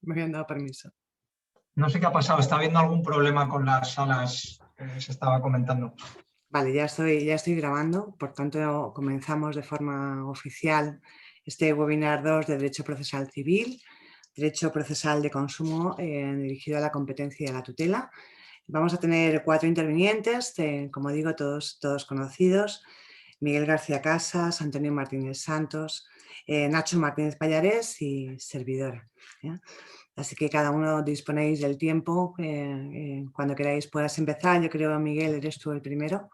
Me habían dado permiso. No sé qué ha pasado, está habiendo algún problema con las salas, se estaba comentando. Vale, ya estoy grabando, por tanto comenzamos de forma oficial este webinar 2 de Derecho Procesal Civil, Derecho Procesal de Consumo dirigido a la competencia y a la tutela. Vamos a tener 4 intervinientes, como digo, todos conocidos: Miguel García Casas, Antonio Martínez Santos, Nacho Martínez Pallarés y servidora. Así que cada uno disponéis del tiempo, cuando queráis puedas empezar. Yo creo, Miguel, eres tú el primero,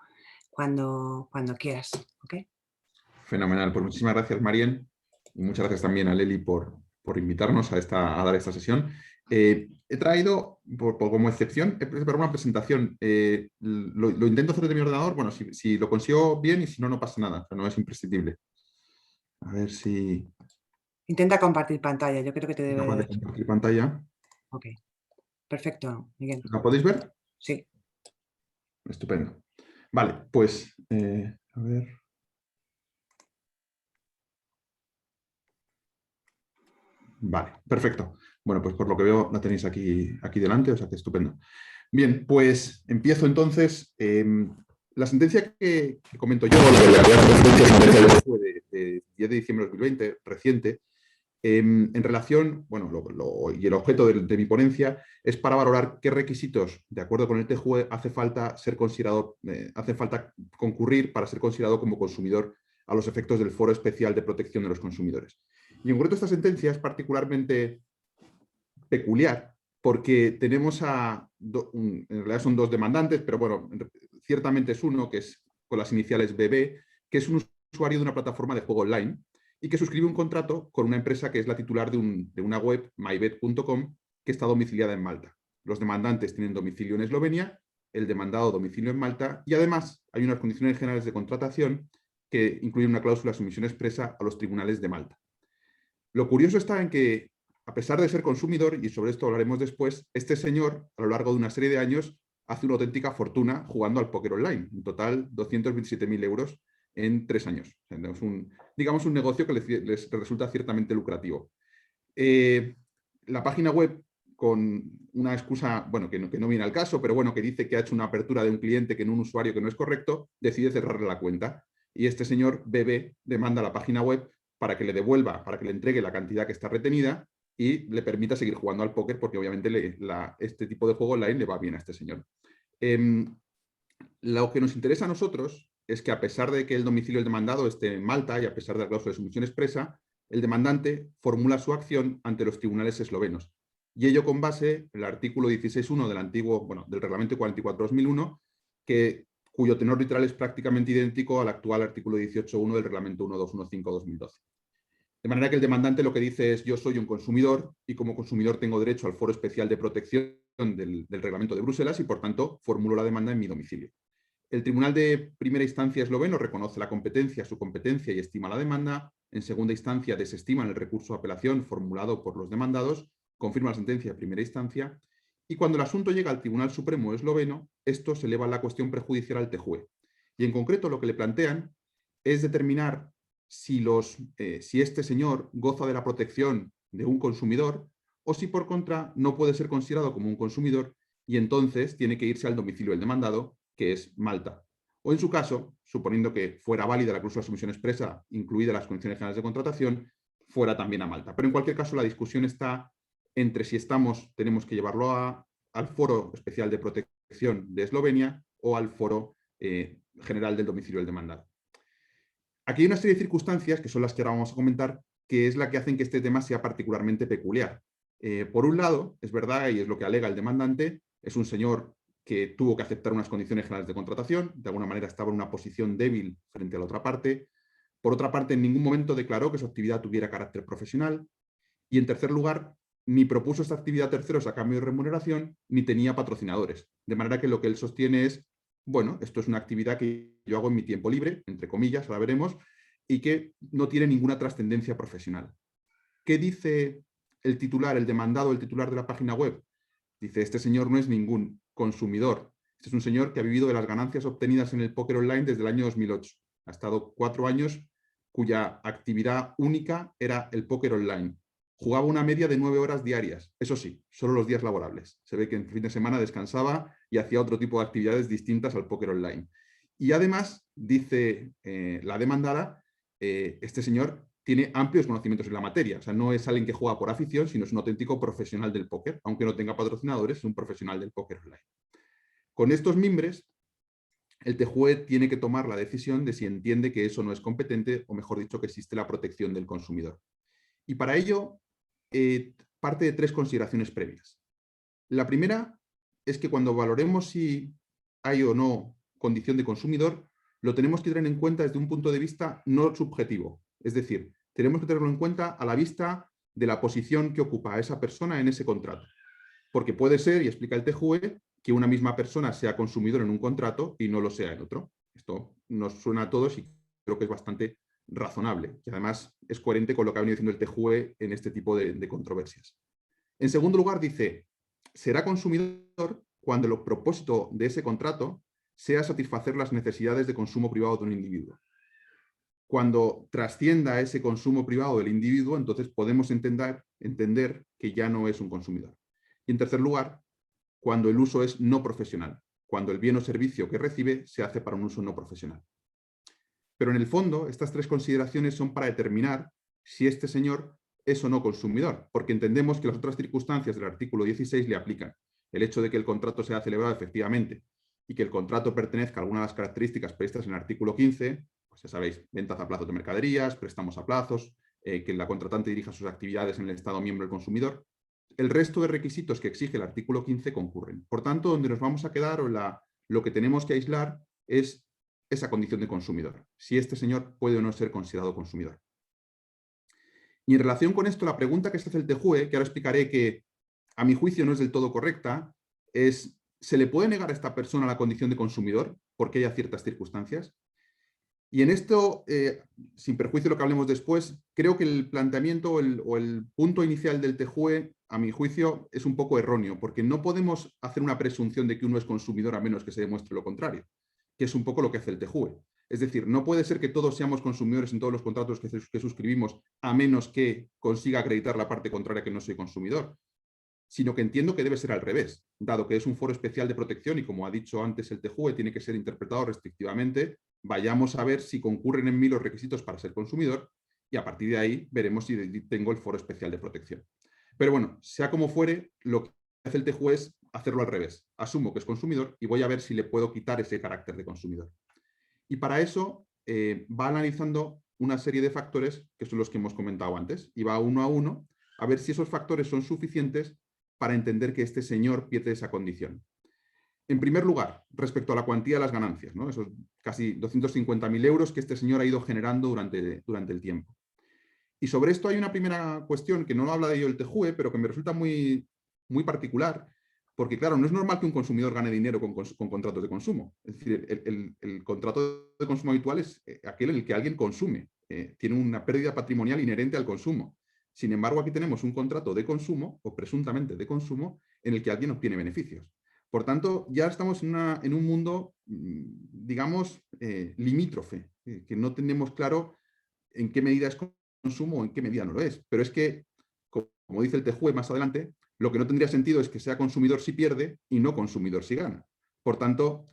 cuando quieras. ¿Okay? Fenomenal, pues muchísimas gracias, Marien, y muchas gracias también a Leli por invitarnos a dar esta sesión. He traído, como excepción, he preparado una presentación. Lo intento hacer desde mi ordenador, bueno, si lo consigo bien, y si no, no pasa nada, no es imprescindible. A ver si... Intenta compartir pantalla, yo creo que te debe... de compartir pantalla. Ok, perfecto, Miguel. ¿La podéis ver? Sí. Estupendo. Vale, pues, a ver... Vale, perfecto. Bueno, pues por lo que veo la tenéis aquí delante, o sea que estupendo. Bien, pues empiezo entonces. La sentencia que comento yo, la sentencia fue de 10 de diciembre de 2020, reciente, en relación, bueno, y el objeto de mi ponencia es para valorar qué requisitos, de acuerdo con el TJUE, hace falta concurrir para ser considerado como consumidor a los efectos del Foro Especial de Protección de los Consumidores. Y en concreto esta sentencia es particularmente peculiar porque tenemos en realidad son dos demandantes, pero bueno, ciertamente es uno que es con las iniciales BB, que es un usuario de una plataforma de juego online y que suscribe un contrato con una empresa que es la titular de una web, mybet.com, que está domiciliada en Malta. Los demandantes tienen domicilio en Eslovenia, el demandado domicilio en Malta, y además hay unas condiciones generales de contratación que incluyen una cláusula de sumisión expresa a los tribunales de Malta. Lo curioso está en que, a pesar de ser consumidor, y sobre esto hablaremos después, este señor, a lo largo de una serie de años, hace una auténtica fortuna jugando al póker online. En total, 227.000 euros en 3 años. O sea, digamos un negocio que les resulta ciertamente lucrativo. La página web, con una excusa, bueno, que no viene al caso, pero bueno, que dice que ha hecho una apertura de un cliente en un usuario que no es correcto, decide cerrarle la cuenta. Y este señor, BB, demanda a la página web para que le devuelva, para que le entregue la cantidad que está retenida y le permita seguir jugando al póker, porque obviamente este tipo de juego online le va bien a este señor. Lo que nos interesa a nosotros es que, a pesar de que el domicilio del demandado esté en Malta y a pesar de la cláusula de sumisión expresa, el demandante formula su acción ante los tribunales eslovenos. Y ello con base en el artículo 16.1 del reglamento 44/2001, cuyo tenor literal es prácticamente idéntico al actual artículo 18.1 del reglamento 1215/2012. De manera que el demandante lo que dice es: yo soy un consumidor y como consumidor tengo derecho al Foro Especial de Protección del reglamento de Bruselas y, por tanto, formulo la demanda en mi domicilio. El Tribunal de Primera Instancia esloveno reconoce su competencia y estima la demanda. En segunda instancia desestima el recurso de apelación formulado por los demandados, confirma la sentencia de primera instancia, y cuando el asunto llega al Tribunal Supremo esloveno, esto se eleva la cuestión prejudicial al TJUE. Y en concreto lo que le plantean es determinar si este señor goza de la protección de un consumidor o si, por contra, no puede ser considerado como un consumidor y entonces tiene que irse al domicilio del demandado, que es Malta. O, en su caso, suponiendo que fuera válida la cláusula de sumisión expresa, incluidas las condiciones generales de contratación, fuera también a Malta. Pero en cualquier caso, la discusión está entre si tenemos que llevarlo al Foro Especial de Protección de Eslovenia o al Foro General del domicilio del demandado. Aquí hay una serie de circunstancias, que son las que ahora vamos a comentar, que es la que hacen que este tema sea particularmente peculiar. Por un lado, es verdad, y es lo que alega el demandante, es un señor que tuvo que aceptar unas condiciones generales de contratación, de alguna manera estaba en una posición débil frente a la otra parte. Por otra parte, en ningún momento declaró que su actividad tuviera carácter profesional. Y, en tercer lugar, ni propuso esta actividad a terceros a cambio de remuneración, ni tenía patrocinadores. De manera que lo que él sostiene es: bueno, esto es una actividad que yo hago en mi tiempo libre, entre comillas, ahora veremos, y que no tiene ninguna trascendencia profesional. ¿Qué dice el demandado, el titular de la página web? Dice: este señor no es ningún consumidor. Este es un señor que ha vivido de las ganancias obtenidas en el póker online desde el año 2008. Ha estado 4 años cuya actividad única era el póker online. jugaba una media de 9 horas diarias. Eso sí, solo los días laborables. Se ve que en fin de semana descansaba y hacía otro tipo de actividades distintas al póker online. Y además, dice la demandada, este señor tiene amplios conocimientos en la materia. O sea, no es alguien que juega por afición, sino es un auténtico profesional del póker. Aunque no tenga patrocinadores, es un profesional del póker online. Con estos mimbres, el TJUE tiene que tomar la decisión de si entiende que eso no es competente, o mejor dicho, que existe la protección del consumidor. Y para ello, parte de 3 consideraciones previas. La primera es que cuando valoremos si hay o no condición de consumidor, lo tenemos que tener en cuenta desde un punto de vista no subjetivo. Es decir, tenemos que tenerlo en cuenta a la vista de la posición que ocupa esa persona en ese contrato. Porque puede ser, y explica el TJUE, que una misma persona sea consumidor en un contrato y no lo sea en otro. Esto nos suena a todos y creo que es bastante razonable, que además es coherente con lo que ha venido diciendo el TJUE en este tipo de controversias. En segundo lugar, dice, será consumidor cuando el propósito de ese contrato sea satisfacer las necesidades de consumo privado de un individuo. Cuando trascienda ese consumo privado del individuo, entonces podemos entender que ya no es un consumidor. Y en tercer lugar, cuando el uso es no profesional, cuando el bien o servicio que recibe se hace para un uso no profesional. Pero en el fondo, estas 3 consideraciones son para determinar si este señor es o no consumidor, porque entendemos que las otras circunstancias del artículo 16 le aplican. El hecho de que el contrato sea celebrado efectivamente y que el contrato pertenezca a alguna de las características previstas en el artículo 15, pues ya sabéis, ventas a plazos de mercaderías, préstamos a plazos, que la contratante dirija sus actividades en el Estado miembro del consumidor. El resto de requisitos que exige el artículo 15 concurren. Por tanto, donde nos vamos a quedar o lo que tenemos que aislar es esa condición de consumidor, si este señor puede o no ser considerado consumidor. Y en relación con esto, la pregunta que se hace el TJUE, que ahora explicaré que a mi juicio no es del todo correcta, es, ¿se le puede negar a esta persona la condición de consumidor porque haya ciertas circunstancias? Y en esto, sin perjuicio de lo que hablemos después, creo que el planteamiento o el punto inicial del TJUE, a mi juicio, es un poco erróneo, porque no podemos hacer una presunción de que uno es consumidor a menos que se demuestre lo contrario, que es un poco lo que hace el TJUE. Es decir, no puede ser que todos seamos consumidores en todos los contratos que suscribimos a menos que consiga acreditar la parte contraria que no soy consumidor, sino que entiendo que debe ser al revés, dado que es un foro especial de protección y, como ha dicho antes el TJUE, tiene que ser interpretado restrictivamente. Vayamos a ver si concurren en mí los requisitos para ser consumidor y a partir de ahí veremos si tengo el foro especial de protección. Pero bueno, sea como fuere, lo que hace el TJUE es hacerlo al revés. Asumo que es consumidor y voy a ver si le puedo quitar ese carácter de consumidor. Y para eso va analizando una serie de factores que son los que hemos comentado antes y va uno a uno a ver si esos factores son suficientes para entender que este señor pierde esa condición. En primer lugar, respecto a la cuantía de las ganancias, ¿no? Esos casi 250.000 euros que este señor ha ido generando durante el tiempo. Y sobre esto hay una primera cuestión que no habla de ello el TJUE, pero que me resulta muy, muy particular, porque claro, no es normal que un consumidor gane dinero con contratos de consumo. Es decir, el contrato de consumo habitual es aquel en el que alguien consume, tiene una pérdida patrimonial inherente al consumo. Sin embargo, aquí tenemos un contrato de consumo, o presuntamente de consumo, en el que alguien obtiene beneficios. Por tanto, ya estamos en un mundo, digamos, limítrofe, que no tenemos claro en qué medida es consumo o en qué medida no lo es. Pero es que, como dice el TJUE más adelante, lo que no tendría sentido es que sea consumidor si pierde y no consumidor si gana. Por tanto,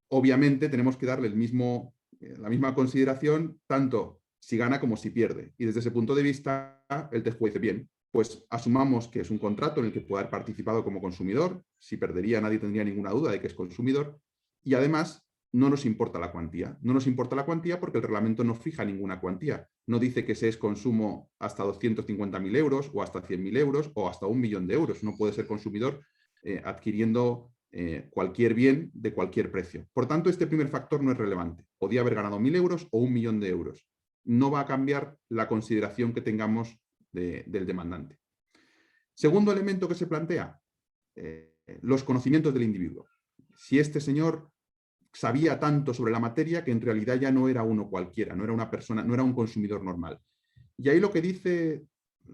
obviamente tenemos que darle la misma consideración tanto si gana como si pierde. Y desde ese punto de vista, el TJUE dice, bien, pues asumamos que es un contrato en el que puede haber participado como consumidor. Si perdería, nadie tendría ninguna duda de que es consumidor. Y además, no nos importa la cuantía. No nos importa la cuantía porque el reglamento no fija ninguna cuantía. No dice que se es consumo hasta 250.000 euros o hasta 100.000 euros o hasta 1 millón de euros. No puede ser consumidor adquiriendo cualquier bien de cualquier precio. Por tanto, este primer factor no es relevante. Podía haber ganado 1.000 euros o 1 millón de euros. No va a cambiar la consideración que tengamos del demandante. Segundo elemento que se plantea, los conocimientos del individuo. Si este señor sabía tanto sobre la materia que en realidad ya no era uno cualquiera, no era una persona, no era un consumidor normal. Y ahí lo que dice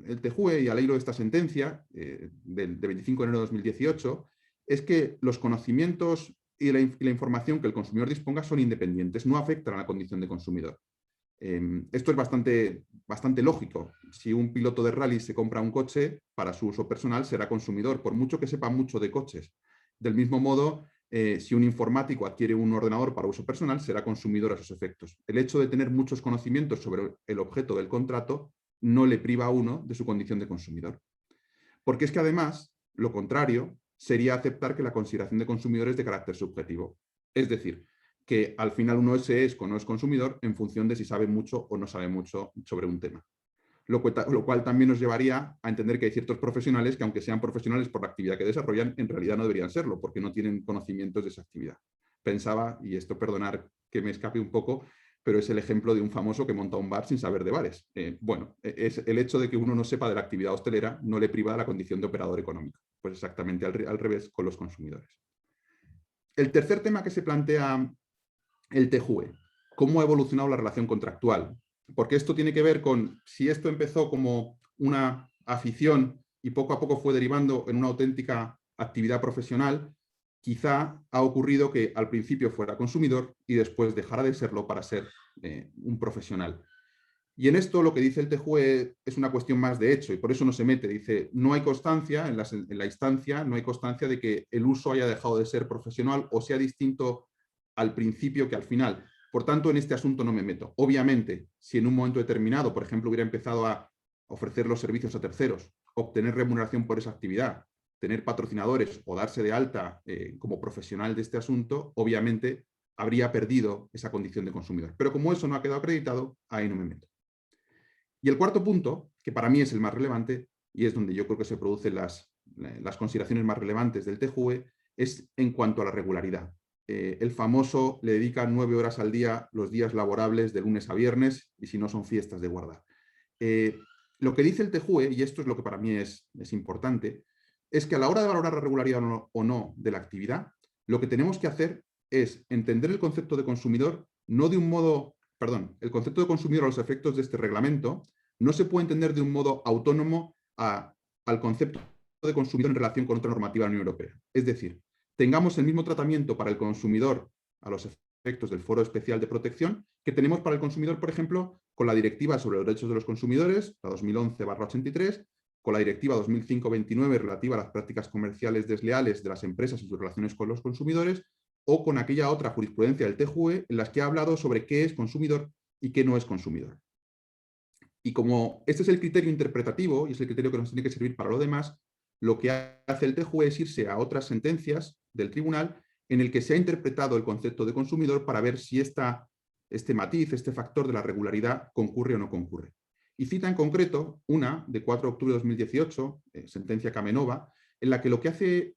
el TJUE, y al hilo de esta sentencia del 25 de enero de 2018, es que los conocimientos y la información que el consumidor disponga son independientes, no afectan a la condición de consumidor. Esto es bastante lógico. Si un piloto de rally se compra un coche, para su uso personal será consumidor, por mucho que sepa mucho de coches. Del mismo modo, si un informático adquiere un ordenador para uso personal, será consumidor a sus efectos. El hecho de tener muchos conocimientos sobre el objeto del contrato no le priva a uno de su condición de consumidor. Porque es que además, lo contrario sería aceptar que la consideración de consumidor es de carácter subjetivo. Es decir, que al final uno es o no es consumidor en función de si sabe mucho o no sabe mucho sobre un tema. Lo cual también nos llevaría a entender que hay ciertos profesionales que, aunque sean profesionales por la actividad que desarrollan, en realidad no deberían serlo, porque no tienen conocimientos de esa actividad. Pensaba, y esto perdonar que me escape un poco, pero es el ejemplo de un famoso que monta un bar sin saber de bares. Es el hecho de que uno no sepa de la actividad hostelera no le priva de la condición de operador económico. Pues exactamente al revés con los consumidores. El tercer tema que se plantea el TJUE, ¿cómo ha evolucionado la relación contractual? Porque esto tiene que ver con si esto empezó como una afición y poco a poco fue derivando en una auténtica actividad profesional, quizá ha ocurrido que al principio fuera consumidor y después dejara de serlo para ser un profesional. Y en esto lo que dice el TJUE es una cuestión más de hecho y por eso no se mete. Dice, no hay constancia, en la instancia, no hay constancia de que el uso haya dejado de ser profesional o sea distinto al principio que al final. Por tanto, en este asunto no me meto. Obviamente, si en un momento determinado, por ejemplo, hubiera empezado a ofrecer los servicios a terceros, obtener remuneración por esa actividad, tener patrocinadores o darse de alta como profesional de este asunto, obviamente habría perdido esa condición de consumidor. Pero como eso no ha quedado acreditado, ahí no me meto. Y el cuarto punto, que para mí es el más relevante, y es donde yo creo que se producen las consideraciones más relevantes del TJUE, es en cuanto a la regularidad. El famoso le dedica 9 horas al día los días laborables de lunes a viernes y si no son fiestas de guarda. Lo que dice el TJUE, y esto es lo que para mí es importante, es que a la hora de valorar la regularidad o no de la actividad, lo que tenemos que hacer es entender el concepto de consumidor no de un modo, el concepto de consumidor a los efectos de este reglamento no se puede entender de un modo autónomo al concepto de consumidor en relación con otra normativa de la Unión Europea. Es decir, tengamos el mismo tratamiento para el consumidor a los efectos del Foro Especial de Protección que tenemos para el consumidor, por ejemplo, con la Directiva sobre los Derechos de los Consumidores, la 2011/83, con la Directiva 2005/29 relativa a las prácticas comerciales desleales de las empresas y sus relaciones con los consumidores, o con aquella otra jurisprudencia del TJUE en las que ha hablado sobre qué es consumidor y qué no es consumidor. Y como este es el criterio interpretativo y es el criterio que nos tiene que servir para lo demás, lo que hace el TJUE es irse a otras sentencias del tribunal en el que se ha interpretado el concepto de consumidor para ver si este matiz, este factor de la regularidad concurre o no concurre. Y cita en concreto una de 4 de octubre de 2018, sentencia Kamenova, en la que lo que hace,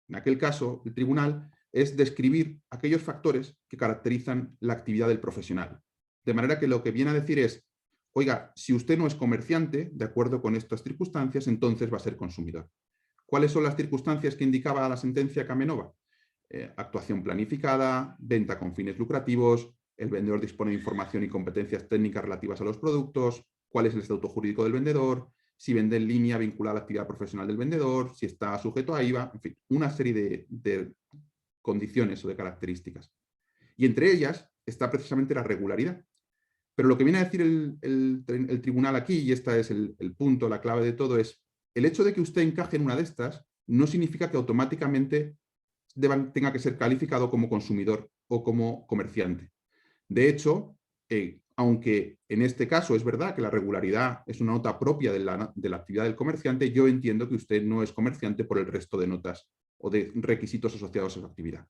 en aquel caso, el tribunal es describir aquellos factores que caracterizan la actividad del profesional. De manera que lo que viene a decir es, oiga, si usted no es comerciante, de acuerdo con estas circunstancias, entonces va a ser consumidor. ¿Cuáles son las circunstancias que indicaba la sentencia Kamenova? Actuación planificada, venta con fines lucrativos, el vendedor dispone de información y competencias técnicas relativas a los productos, cuál es el estatuto jurídico del vendedor, si vende en línea vinculada a la actividad profesional del vendedor, si está sujeto a IVA, en fin, una serie de condiciones o de características. Y entre ellas está precisamente la regularidad. Pero lo que viene a decir el tribunal aquí, y este es el punto, la clave de todo, es el hecho de que usted encaje en una de estas no significa que automáticamente tenga que ser calificado como consumidor o como comerciante. De hecho, aunque en este caso es verdad que la regularidad es una nota propia de la actividad del comerciante, yo entiendo que usted no es comerciante por el resto de notas o de requisitos asociados a su actividad.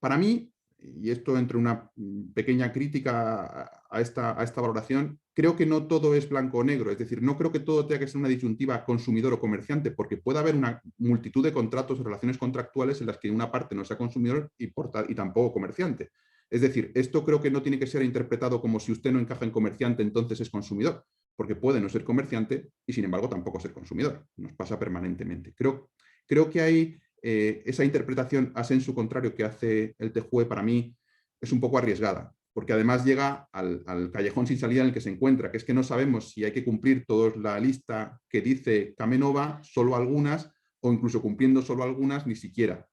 Para mí, y esto entre una pequeña crítica a esta valoración, creo que no todo es blanco o negro, es decir, no creo que todo tenga que ser una disyuntiva consumidor o comerciante, porque puede haber una multitud de contratos o relaciones contractuales en las que una parte no sea consumidor y tampoco comerciante. Es decir, esto creo que no tiene que ser interpretado como si usted no encaja en comerciante, entonces es consumidor, porque puede no ser comerciante y sin embargo tampoco ser consumidor. Nos pasa permanentemente. Creo que hay esa interpretación a sensu contrario que hace el TJUE para mí es un poco arriesgada, porque además llega al callejón sin salida en el que se encuentra, que es que no sabemos si hay que cumplir toda la lista que dice Kamenova, solo algunas, o incluso cumpliendo solo algunas, ni siquiera,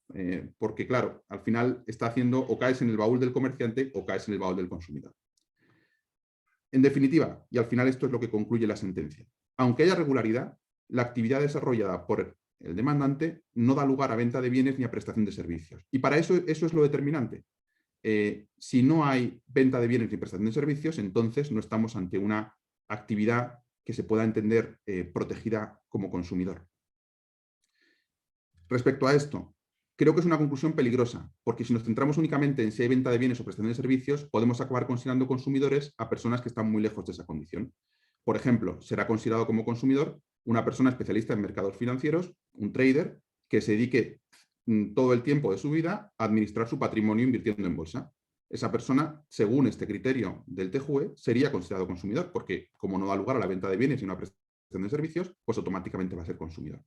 porque claro, al final está haciendo o caes en el baúl del comerciante o caes en el baúl del consumidor. En definitiva, y al final esto es lo que concluye la sentencia, aunque haya regularidad, la actividad desarrollada por el demandante no da lugar a venta de bienes ni a prestación de servicios. Y para eso es lo determinante. Si no hay venta de bienes ni prestación de servicios, entonces no estamos ante una actividad que se pueda entender protegida como consumidor. Respecto a esto, creo que es una conclusión peligrosa, porque si nos centramos únicamente en si hay venta de bienes o prestación de servicios, podemos acabar considerando consumidores a personas que están muy lejos de esa condición. Por ejemplo, será considerado como consumidor una persona especialista en mercados financieros, un trader, que se dedique todo el tiempo de su vida a administrar su patrimonio invirtiendo en bolsa. Esa persona, según este criterio del TJUE, sería considerado consumidor, porque como no da lugar a la venta de bienes y una prestación de servicios, pues automáticamente va a ser consumidor.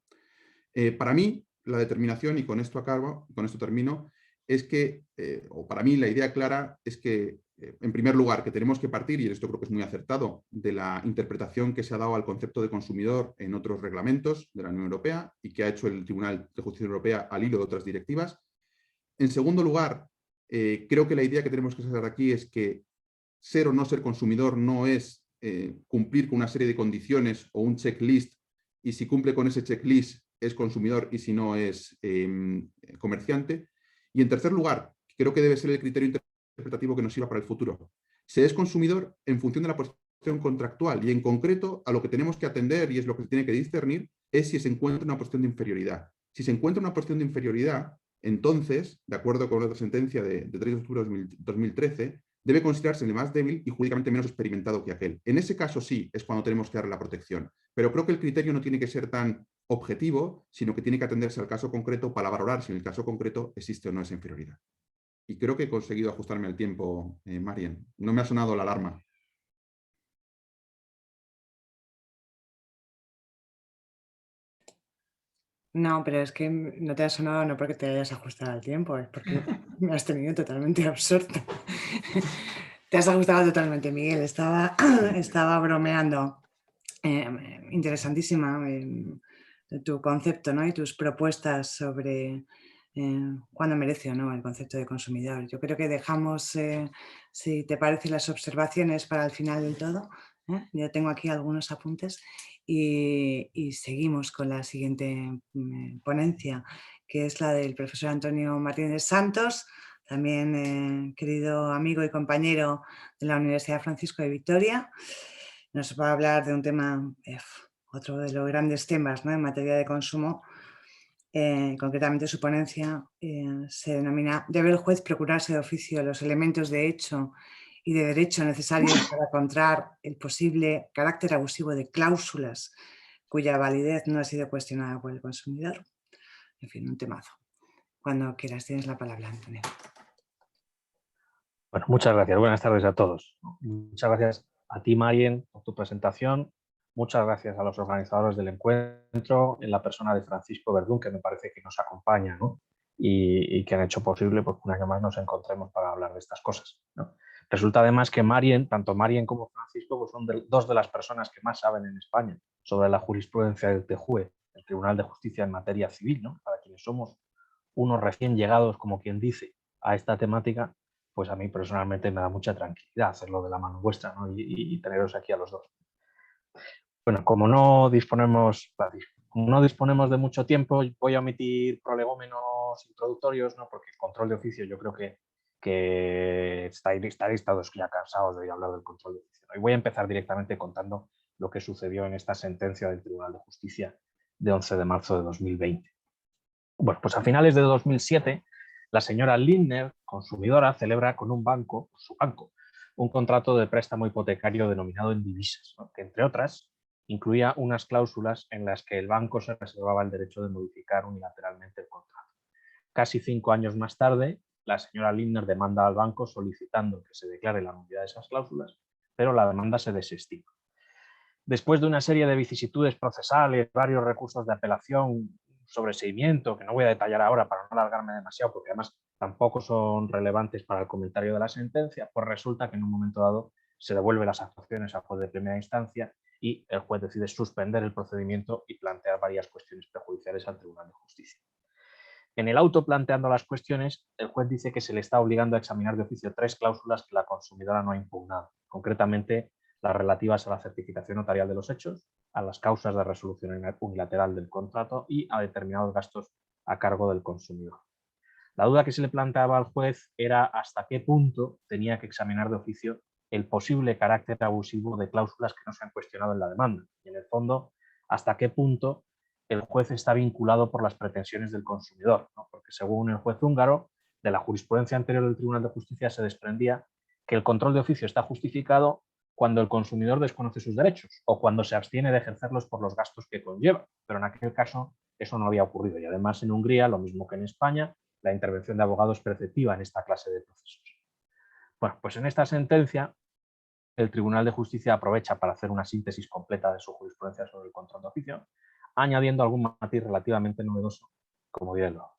Para mí, la determinación, y con esto acabo, con esto termino, es que, o para mí la idea clara es que, en primer lugar, que tenemos que partir, y esto creo que es muy acertado, de la interpretación que se ha dado al concepto de consumidor en otros reglamentos de la Unión Europea y que ha hecho el Tribunal de Justicia Europea al hilo de otras directivas. En segundo lugar, creo que la idea que tenemos que sacar aquí es que ser o no ser consumidor no es cumplir con una serie de condiciones o un checklist, y si cumple con ese checklist es consumidor y si no es comerciante. Y en tercer lugar, creo que debe ser el criterio interpretativo que nos sirva para el futuro. Se es consumidor en función de la posición contractual y en concreto a lo que tenemos que atender, y es lo que se tiene que discernir, es si se encuentra una posición de inferioridad. Si se encuentra una posición de inferioridad, entonces, de acuerdo con la sentencia de 3 de octubre de 2013, debe considerarse el más débil y jurídicamente menos experimentado que aquel. En ese caso sí es cuando tenemos que darle la protección, pero creo que el criterio no tiene que ser tan objetivo, sino que tiene que atenderse al caso concreto para valorar si en el caso concreto existe o no esa inferioridad. Y creo que he conseguido ajustarme al tiempo, Marian. No me ha sonado la alarma. No, pero es que no te ha sonado no porque te hayas ajustado al tiempo, es porque me has tenido totalmente absorto. Te has ajustado totalmente, Miguel. Estaba bromeando. Interesantísima tu concepto, ¿no? Y tus propuestas sobre cuándo merece o no el concepto de consumidor. Yo creo que dejamos, si te parece, las observaciones para el final del todo. Yo tengo aquí algunos apuntes y seguimos con la siguiente ponencia, que es la del profesor Antonio Martínez Santos, también querido amigo y compañero de la Universidad Francisco de Vitoria. Nos va a hablar de un tema, otro de los grandes temas, ¿no?, en materia de consumo. Concretamente su ponencia se denomina ¿Debe el juez procurarse de oficio los elementos de hecho y de derecho necesarios para encontrar el posible carácter abusivo de cláusulas cuya validez no ha sido cuestionada por el consumidor? En fin, un temazo. Cuando quieras, tienes la palabra, Antonio. Bueno, muchas gracias. Buenas tardes a todos. Muchas gracias a ti, Marien, por tu presentación. Muchas gracias a los organizadores del encuentro, en la persona de Francisco Verdún, que me parece que nos acompaña, ¿no? y que han hecho posible pues, que un año más nos encontremos para hablar de estas cosas, ¿no? Resulta además que tanto Marien como Francisco pues, son dos de las personas que más saben en España sobre la jurisprudencia del TJUE, el Tribunal de Justicia en materia civil, ¿no? Para quienes somos unos recién llegados, como quien dice, a esta temática, pues a mí personalmente me da mucha tranquilidad hacerlo de la mano vuestra, ¿no? y teneros aquí a los dos. Bueno, como no disponemos de mucho tiempo, voy a omitir prolegómenos introductorios, ¿no? Porque el control de oficio yo creo que estaréis todos ya cansados de hablar del control de oficio, ¿no? Y voy a empezar directamente contando lo que sucedió en esta sentencia del Tribunal de Justicia de 11 de marzo de 2020. Bueno, pues a finales de 2007, la señora Lindner, consumidora, celebra con su banco, un contrato de préstamo hipotecario denominado en divisas, ¿no? Que entre otras incluía unas cláusulas en las que el banco se reservaba el derecho de modificar unilateralmente el contrato. Casi 5 años más tarde, la señora Lindner demanda al banco solicitando que se declare la nulidad de esas cláusulas, pero la demanda se desestima. Después de una serie de vicisitudes procesales, varios recursos de apelación, sobreseimiento, que no voy a detallar ahora para no alargarme demasiado, porque además tampoco son relevantes para el comentario de la sentencia, pues resulta que en un momento dado se devuelve las actuaciones al juez de primera instancia y el juez decide suspender el procedimiento y plantear varias cuestiones prejudiciales al Tribunal de Justicia. En el auto planteando las cuestiones, el juez dice que se le está obligando a examinar de oficio 3 cláusulas que la consumidora no ha impugnado, concretamente las relativas a la certificación notarial de los hechos, a las causas de resolución unilateral del contrato y a determinados gastos a cargo del consumidor. La duda que se le planteaba al juez era hasta qué punto tenía que examinar de oficio el posible carácter abusivo de cláusulas que no se han cuestionado en la demanda y, en el fondo, hasta qué punto el juez está vinculado por las pretensiones del consumidor, ¿no? Porque según el juez húngaro, de la jurisprudencia anterior del Tribunal de Justicia se desprendía que el control de oficio está justificado cuando el consumidor desconoce sus derechos o cuando se abstiene de ejercerlos por los gastos que conlleva, pero en aquel caso eso no había ocurrido y además en Hungría, lo mismo que en España, la intervención de abogados es preceptiva en esta clase de procesos. Bueno, pues en esta sentencia el Tribunal de Justicia aprovecha para hacer una síntesis completa de su jurisprudencia sobre el control de oficio, añadiendo algún matiz relativamente novedoso, como diré luego.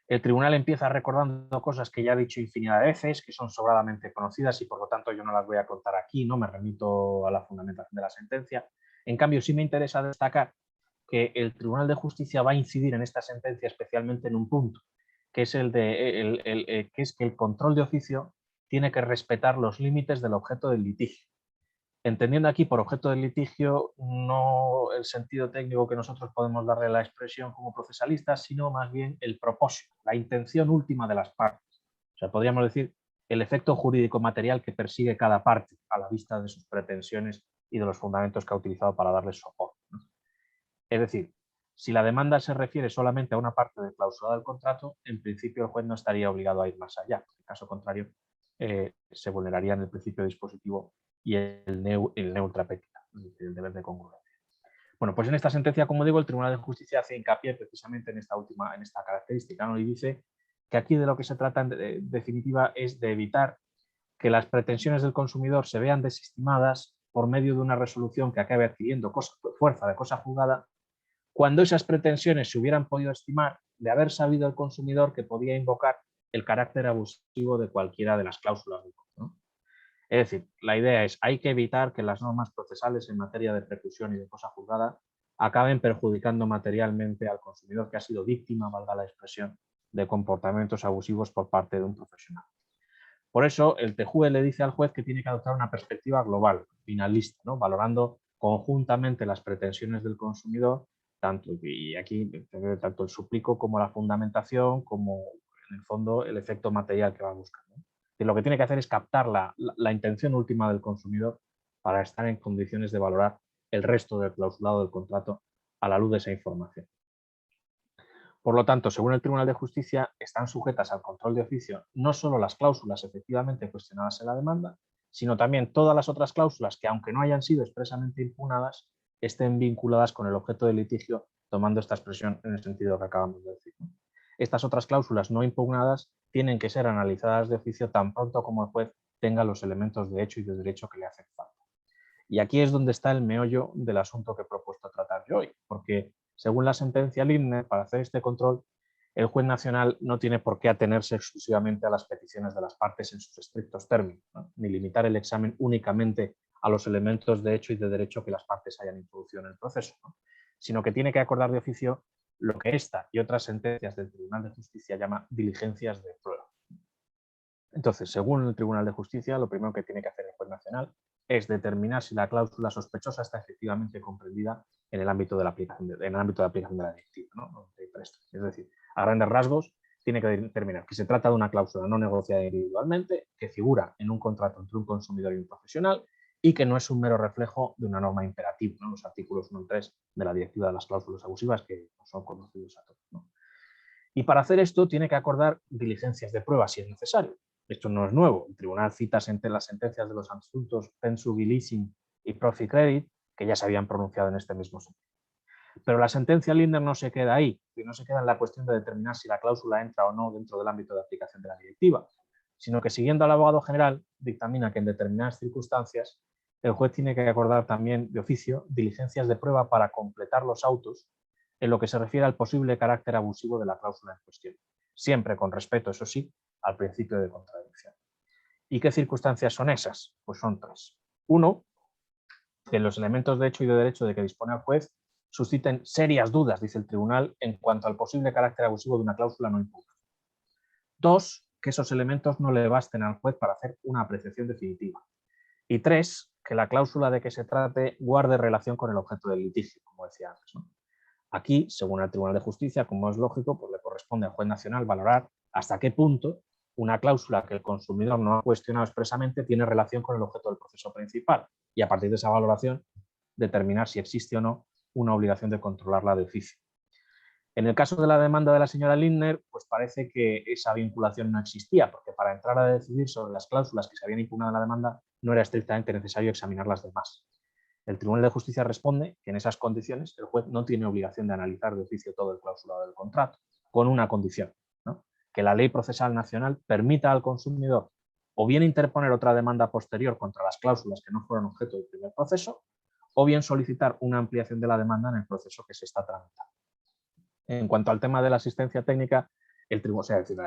El tribunal empieza recordando cosas que ya he dicho infinidad de veces, que son sobradamente conocidas y por lo tanto yo no las voy a contar aquí, no me remito a la fundamentación de la sentencia. En cambio, sí me interesa destacar que el Tribunal de Justicia va a incidir en esta sentencia especialmente en un punto, que es que el control de oficio tiene que respetar los límites del objeto del litigio. Entendiendo aquí por objeto del litigio no el sentido técnico que nosotros podemos darle a la expresión como procesalistas, sino más bien el propósito, la intención última de las partes. O sea, podríamos decir el efecto jurídico material que persigue cada parte a la vista de sus pretensiones y de los fundamentos que ha utilizado para darles soporte, ¿no? Es decir, si la demanda se refiere solamente a una parte de cláusula del contrato, en principio el juez no estaría obligado a ir más allá. En caso contrario, se vulnerarían el principio dispositivo y el neutra petita, es decir, el deber de congruencia. Bueno, pues en esta sentencia, como digo, el Tribunal de Justicia hace hincapié precisamente en esta característica, ¿no? Y dice que aquí de lo que se trata en definitiva es de evitar que las pretensiones del consumidor se vean desestimadas por medio de una resolución que acabe adquiriendo fuerza de cosa juzgada, cuando esas pretensiones se hubieran podido estimar de haber sabido el consumidor que podía invocar el carácter abusivo de cualquiera de las cláusulas del contrato, ¿no? Es decir, la idea es hay que evitar que las normas procesales en materia de preclusión y de cosa juzgada acaben perjudicando materialmente al consumidor que ha sido víctima, valga la expresión, de comportamientos abusivos por parte de un profesional. Por eso, el TJUE le dice al juez que tiene que adoptar una perspectiva global, finalista, ¿no? Valorando conjuntamente las pretensiones del consumidor, y aquí tanto el suplico como la fundamentación, como en el fondo el efecto material que va buscando. Y lo que tiene que hacer es captar la intención última del consumidor para estar en condiciones de valorar el resto del clausulado del contrato a la luz de esa información. Por lo tanto, según el Tribunal de Justicia, están sujetas al control de oficio no solo las cláusulas efectivamente cuestionadas en la demanda, sino también todas las otras cláusulas que, aunque no hayan sido expresamente impugnadas, estén vinculadas con el objeto del litigio, tomando esta expresión en el sentido que acabamos de decir, ¿no? Estas otras cláusulas no impugnadas tienen que ser analizadas de oficio tan pronto como el juez tenga los elementos de hecho y de derecho que le hacen falta. Y aquí es donde está el meollo del asunto que he propuesto tratar yo hoy, porque según la sentencia Lindner, para hacer este control, el juez nacional no tiene por qué atenerse exclusivamente a las peticiones de las partes en sus estrictos términos, ¿no? Ni limitar el examen únicamente a los elementos de hecho y de derecho que las partes hayan introducido en el proceso, ¿no? Sino que tiene que acordar de oficio lo que esta y otras sentencias del Tribunal de Justicia llama diligencias de prueba. Entonces, según el Tribunal de Justicia, lo primero que tiene que hacer el juez nacional es determinar si la cláusula sospechosa está efectivamente comprendida en el ámbito de la aplicación de la directiva, ¿no? Es decir, a grandes rasgos, tiene que determinar que se trata de una cláusula no negociada individualmente, que figura en un contrato entre un consumidor y un profesional y que no es un mero reflejo de una norma imperativa, ¿no? Los artículos 1 y 3 de la directiva de las cláusulas abusivas que son conocidos a todos, ¿no? Y para hacer esto tiene que acordar diligencias de prueba si es necesario. Esto no es nuevo. El tribunal cita entre las sentencias de los asuntos Pensu Leasing y Profit Credit, que ya se habían pronunciado en este mismo sentido. Pero la sentencia Lindner no se queda ahí, y no se queda en la cuestión de determinar si la cláusula entra o no dentro del ámbito de aplicación de la directiva, sino que, siguiendo al abogado general, dictamina que en determinadas circunstancias el juez tiene que acordar también de oficio diligencias de prueba para completar los autos en lo que se refiere al posible carácter abusivo de la cláusula en cuestión, siempre con respeto, eso sí, al principio de contradicción. ¿Y qué circunstancias son esas? Pues son tres. Uno, que los elementos de hecho y de derecho de que dispone el juez susciten serias dudas, dice el tribunal, en cuanto al posible carácter abusivo de una cláusula no impugnada. Dos, que esos elementos no le basten al juez para hacer una apreciación definitiva. Y 3, que la cláusula de que se trate guarde relación con el objeto del litigio, como decía antes, ¿no? Aquí, según el Tribunal de Justicia, como es lógico, pues le corresponde al juez nacional valorar hasta qué punto una cláusula que el consumidor no ha cuestionado expresamente tiene relación con el objeto del proceso principal y a partir de esa valoración determinar si existe o no una obligación de controlarla de oficio. En el caso de la demanda de la señora Lindner, pues parece que esa vinculación no existía, porque para entrar a decidir sobre las cláusulas que se habían impugnado en la demanda no era estrictamente necesario examinar las demás. El Tribunal de Justicia responde que en esas condiciones el juez no tiene obligación de analizar de oficio todo el clausulado del contrato, con una condición, ¿no? Que la ley procesal nacional permita al consumidor o bien interponer otra demanda posterior contra las cláusulas que no fueron objeto del primer proceso, o bien solicitar una ampliación de la demanda en el proceso que se está tramitando. En cuanto al tema de la asistencia técnica, o sea, es decir,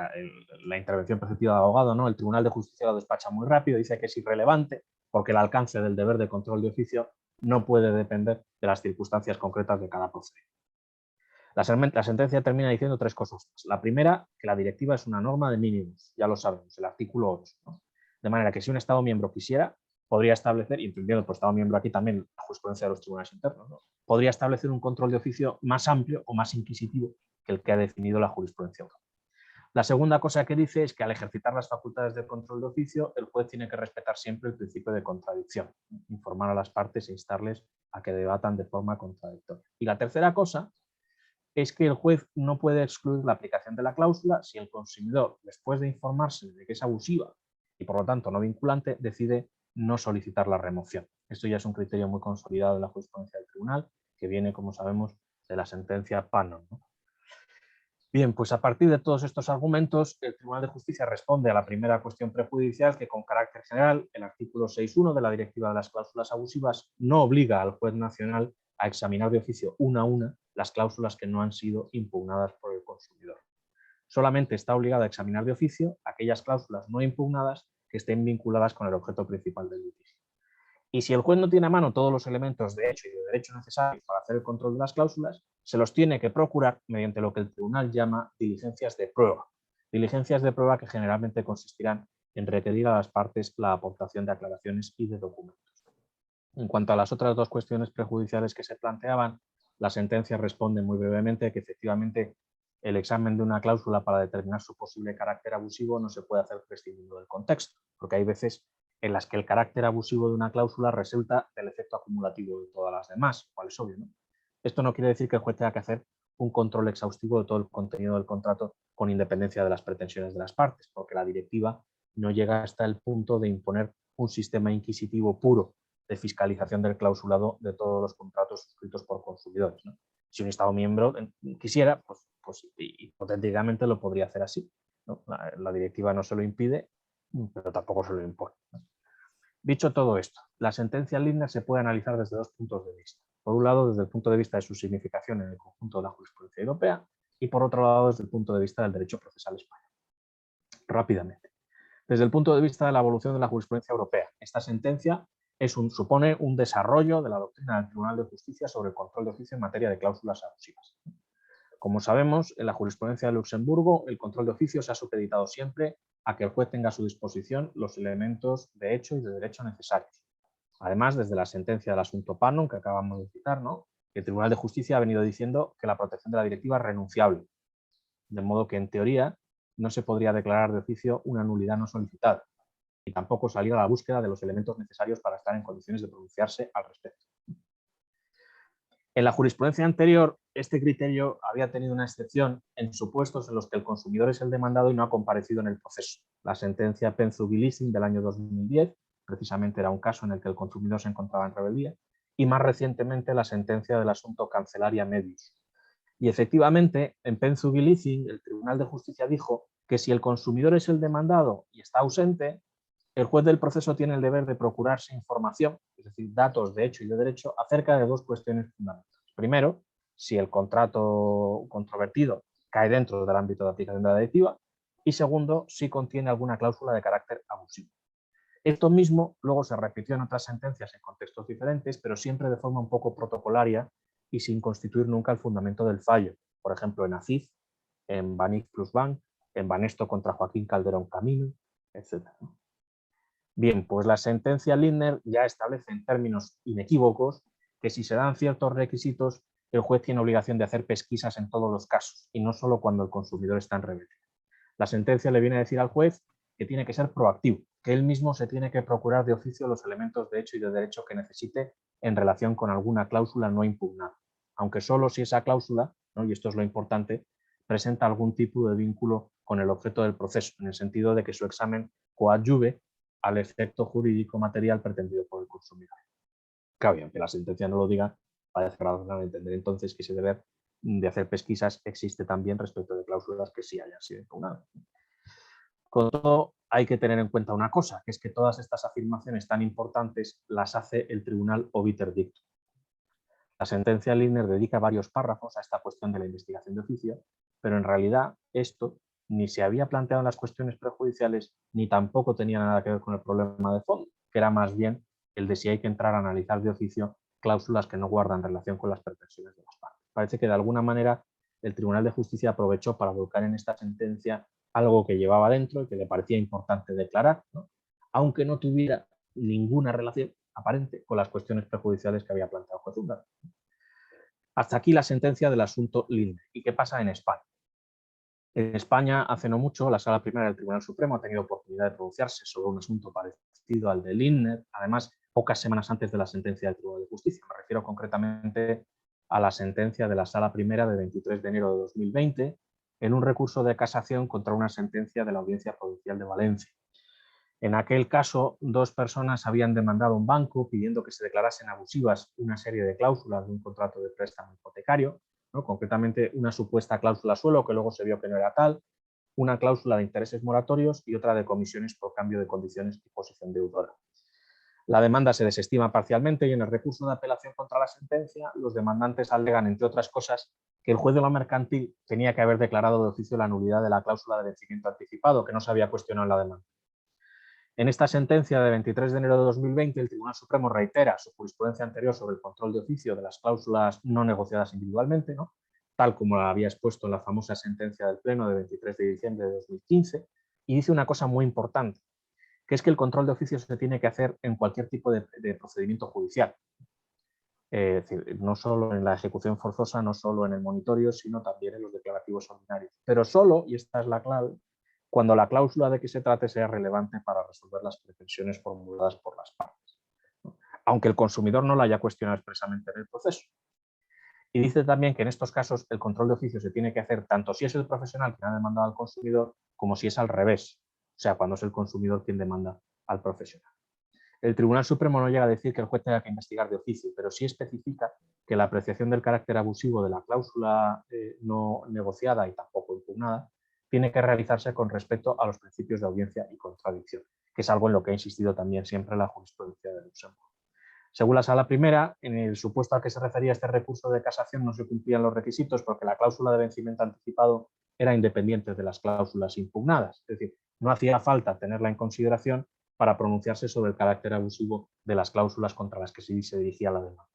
la intervención preceptiva de abogado, ¿no? El Tribunal de Justicia lo despacha muy rápido, dice que es irrelevante porque el alcance del deber de control de oficio no puede depender de las circunstancias concretas de cada procedimiento. La sentencia termina diciendo 3 cosas. La primera, que la directiva es una norma de mínimos, ya lo sabemos, el artículo 8, ¿no? De manera que si un Estado miembro quisiera, podría establecer, y entendiendo por Estado miembro aquí también la jurisprudencia de los tribunales internos, ¿no? Podría establecer un control de oficio más amplio o más inquisitivo que el que ha definido la jurisprudencia europea. La segunda cosa que dice es que al ejercitar las facultades de control de oficio, el juez tiene que respetar siempre el principio de contradicción, informar a las partes e instarles a que debatan de forma contradictoria. Y la tercera cosa es que el juez no puede excluir la aplicación de la cláusula si el consumidor, después de informarse de que es abusiva y por lo tanto no vinculante, decide no solicitar la remoción. Esto ya es un criterio muy consolidado en la jurisprudencia del tribunal, que viene, como sabemos, de la sentencia Pannon, ¿no? Bien, pues a partir de todos estos argumentos, el Tribunal de Justicia responde a la primera cuestión prejudicial que, con carácter general, el artículo 6.1 de la Directiva de las Cláusulas Abusivas no obliga al juez nacional a examinar de oficio una a una las cláusulas que no han sido impugnadas por el consumidor. Solamente está obligado a examinar de oficio aquellas cláusulas no impugnadas que estén vinculadas con el objeto principal del litigio. Y si el juez no tiene a mano todos los elementos de hecho y de derecho necesarios para hacer el control de las cláusulas, se los tiene que procurar mediante lo que el tribunal llama diligencias de prueba. Diligencias de prueba que generalmente consistirán en requerir a las partes la aportación de aclaraciones y de documentos. En cuanto a las otras 2 cuestiones prejudiciales que se planteaban, la sentencia responde muy brevemente que efectivamente el examen de una cláusula para determinar su posible carácter abusivo no se puede hacer prescindiendo del contexto, porque hay veces en las que el carácter abusivo de una cláusula resulta del efecto acumulativo de todas las demás, cual es obvio, ¿no? Esto no quiere decir que el juez tenga que hacer un control exhaustivo de todo el contenido del contrato con independencia de las pretensiones de las partes, porque la directiva no llega hasta el punto de imponer un sistema inquisitivo puro de fiscalización del clausulado de todos los contratos suscritos por consumidores, ¿no? Si un Estado miembro quisiera, pues hipotéticamente lo podría hacer así, ¿no? La directiva no se lo impide, pero tampoco se lo impone, ¿no? Dicho todo esto, la sentencia Lindner se puede analizar desde 2 puntos de vista. Por un lado, desde el punto de vista de su significación en el conjunto de la jurisprudencia europea y por otro lado, desde el punto de vista del derecho procesal español. Rápidamente. Desde el punto de vista de la evolución de la jurisprudencia europea, esta sentencia supone un desarrollo de la doctrina del Tribunal de Justicia sobre el control de oficio en materia de cláusulas abusivas. Como sabemos, en la jurisprudencia de Luxemburgo, el control de oficio se ha supeditado siempre a que el juez tenga a su disposición los elementos de hecho y de derecho necesarios. Además, desde la sentencia del asunto Pannon, que acabamos de citar, ¿no?, el Tribunal de Justicia ha venido diciendo que la protección de la directiva es renunciable, de modo que, en teoría, no se podría declarar de oficio una nulidad no solicitada y tampoco salir a la búsqueda de los elementos necesarios para estar en condiciones de pronunciarse al respecto. En la jurisprudencia anterior, este criterio había tenido una excepción en supuestos en los que el consumidor es el demandado y no ha comparecido en el proceso. La sentencia Penzu-Leasing del año 2010, precisamente era un caso en el que el consumidor se encontraba en rebeldía, y más recientemente la sentencia del asunto Cancelaria Medius. Y efectivamente, en Penzu-Leasing, el Tribunal de Justicia dijo que si el consumidor es el demandado y está ausente, el juez del proceso tiene el deber de procurarse información, es decir, datos de hecho y de derecho, acerca de 2 cuestiones fundamentales. Primero, si el contrato controvertido cae dentro del ámbito de aplicación de la directiva, y segundo, si contiene alguna cláusula de carácter abusivo. Esto mismo luego se repitió en otras sentencias en contextos diferentes, pero siempre de forma un poco protocolaria y sin constituir nunca el fundamento del fallo. Por ejemplo, en ACIF, en Banif plus Bank, en Banesto contra Joaquín Calderón Camino, etc. Bien, pues la sentencia Lindner ya establece en términos inequívocos que si se dan ciertos requisitos, el juez tiene obligación de hacer pesquisas en todos los casos y no solo cuando el consumidor está en rebeldía. La sentencia le viene a decir al juez que tiene que ser proactivo, que él mismo se tiene que procurar de oficio los elementos de hecho y de derecho que necesite en relación con alguna cláusula no impugnada, aunque solo si esa cláusula, ¿no?, y esto es lo importante, presenta algún tipo de vínculo con el objeto del proceso, en el sentido de que su examen coadyuve al efecto jurídico material pretendido por el consumidor. Claro, y aunque la sentencia no lo diga, parece razonable entender entonces que ese deber de hacer pesquisas existe también respecto de cláusulas que sí hayan sido impugnadas. Con todo, hay que tener en cuenta una cosa, que es que todas estas afirmaciones tan importantes las hace el tribunal obiter dictum. La sentencia Lindner dedica varios párrafos a esta cuestión de la investigación de oficio, pero en realidad esto ni se había planteado en las cuestiones prejudiciales ni tampoco tenía nada que ver con el problema de fondo, que era más bien el de si hay que entrar a analizar de oficio cláusulas que no guardan relación con las pretensiones de las partes. Parece que de alguna manera el Tribunal de Justicia aprovechó para volcar en esta sentencia algo que llevaba dentro y que le parecía importante declarar, ¿no?, aunque no tuviera ninguna relación aparente con las cuestiones prejudiciales que había planteado el juez húngaro. Hasta aquí la sentencia del asunto Lindner. ¿Y qué pasa en España? En España, hace no mucho, la Sala Primera del Tribunal Supremo ha tenido oportunidad de pronunciarse sobre un asunto parecido al de Lindner, además, pocas semanas antes de la sentencia del Tribunal de Justicia. Me refiero concretamente a la sentencia de la Sala Primera de 23 de enero de 2020, en un recurso de casación contra una sentencia de la Audiencia Provincial de Valencia. En aquel caso, dos personas habían demandado a un banco pidiendo que se declarasen abusivas una serie de cláusulas de un contrato de préstamo hipotecario, ¿no?, concretamente una supuesta cláusula suelo que luego se vio que no era tal, una cláusula de intereses moratorios y otra de comisiones por cambio de condiciones y posición deudora. La demanda se desestima parcialmente y en el recurso de apelación contra la sentencia los demandantes alegan, entre otras cosas, que el juez de lo mercantil tenía que haber declarado de oficio la nulidad de la cláusula de vencimiento anticipado, que no se había cuestionado en la demanda. En esta sentencia de 23 de enero de 2020, el Tribunal Supremo reitera su jurisprudencia anterior sobre el control de oficio de las cláusulas no negociadas individualmente, ¿no?, tal como la había expuesto en la famosa sentencia del Pleno de 23 de diciembre de 2015, y dice una cosa muy importante, que es que el control de oficio se tiene que hacer en cualquier tipo de procedimiento judicial. Es decir, no solo en la ejecución forzosa, no solo en el monitorio, sino también en los declarativos ordinarios. Pero solo, y esta es la clave, cuando la cláusula de que se trate sea relevante para resolver las pretensiones formuladas por las partes, ¿no?, aunque el consumidor no la haya cuestionado expresamente en el proceso. Y dice también que en estos casos el control de oficio se tiene que hacer tanto si es el profesional quien ha demandado al consumidor como si es al revés, o sea, cuando es el consumidor quien demanda al profesional. El Tribunal Supremo no llega a decir que el juez tenga que investigar de oficio, pero sí especifica que la apreciación del carácter abusivo de la cláusula no negociada y tampoco impugnada tiene que realizarse con respecto a los principios de audiencia y contradicción, que es algo en lo que ha insistido también siempre la jurisprudencia de Luxemburgo. Según la Sala Primera, en el supuesto al que se refería este recurso de casación no se cumplían los requisitos porque la cláusula de vencimiento anticipado era independiente de las cláusulas impugnadas, es decir, no hacía falta tenerla en consideración para pronunciarse sobre el carácter abusivo de las cláusulas contra las que se dirigía la demanda.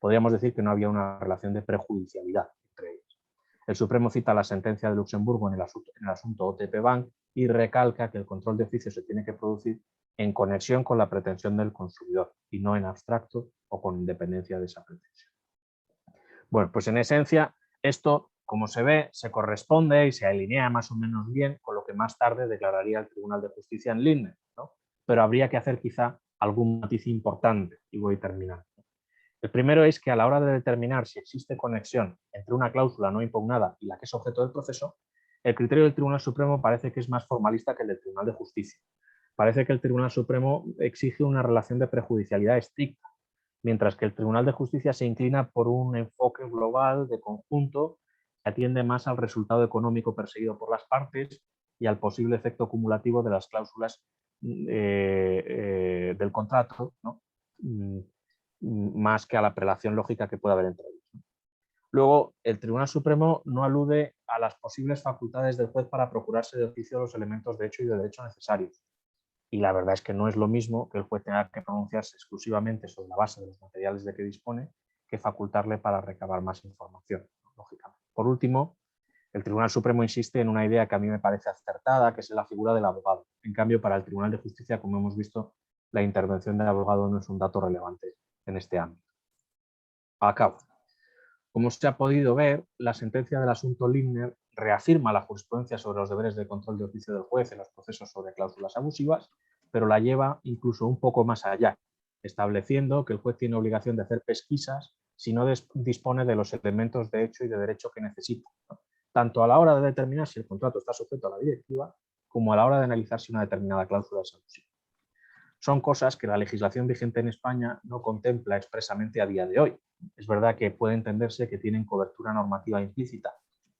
Podríamos decir que no había una relación de prejudicialidad entre ellas. El Supremo cita la sentencia de Luxemburgo en el asunto OTP Bank y recalca que el control de oficio se tiene que producir en conexión con la pretensión del consumidor y no en abstracto o con independencia de esa pretensión. Bueno, pues en esencia esto, como se ve, se corresponde y se alinea más o menos bien con lo que más tarde declararía el Tribunal de Justicia en Lindner, ¿no?, pero habría que hacer quizá algún matiz importante y voy terminando. El primero es que a la hora de determinar si existe conexión entre una cláusula no impugnada y la que es objeto del proceso, el criterio del Tribunal Supremo parece que es más formalista que el del Tribunal de Justicia. Parece que el Tribunal Supremo exige una relación de prejudicialidad estricta, mientras que el Tribunal de Justicia se inclina por un enfoque global de conjunto que atiende más al resultado económico perseguido por las partes y al posible efecto acumulativo de las cláusulas del contrato, ¿no?, más que a la prelación lógica que puede haber entre ellos. Luego, el Tribunal Supremo no alude a las posibles facultades del juez para procurarse de oficio los elementos de hecho y de derecho necesarios. Y la verdad es que no es lo mismo que el juez tenga que pronunciarse exclusivamente sobre la base de los materiales de que dispone que facultarle para recabar más información, lógicamente. Por último, El Tribunal Supremo insiste en una idea que a mí me parece acertada, que es la figura del abogado. En cambio, para el Tribunal de Justicia, como hemos visto, la intervención del abogado no es un dato relevante en este ámbito. Acabo. Como se ha podido ver, la sentencia del asunto Lindner reafirma la jurisprudencia sobre los deberes de control de oficio del juez en los procesos sobre cláusulas abusivas, pero la lleva incluso un poco más allá, estableciendo que el juez tiene obligación de hacer pesquisas si no dispone de los elementos de hecho y de derecho que necesita, ¿no? Tanto a la hora de determinar si el contrato está sujeto a la directiva, como a la hora de analizar si una determinada cláusula es abusiva. Son cosas que la legislación vigente en España no contempla expresamente a día de hoy. Es verdad que puede entenderse que tienen cobertura normativa implícita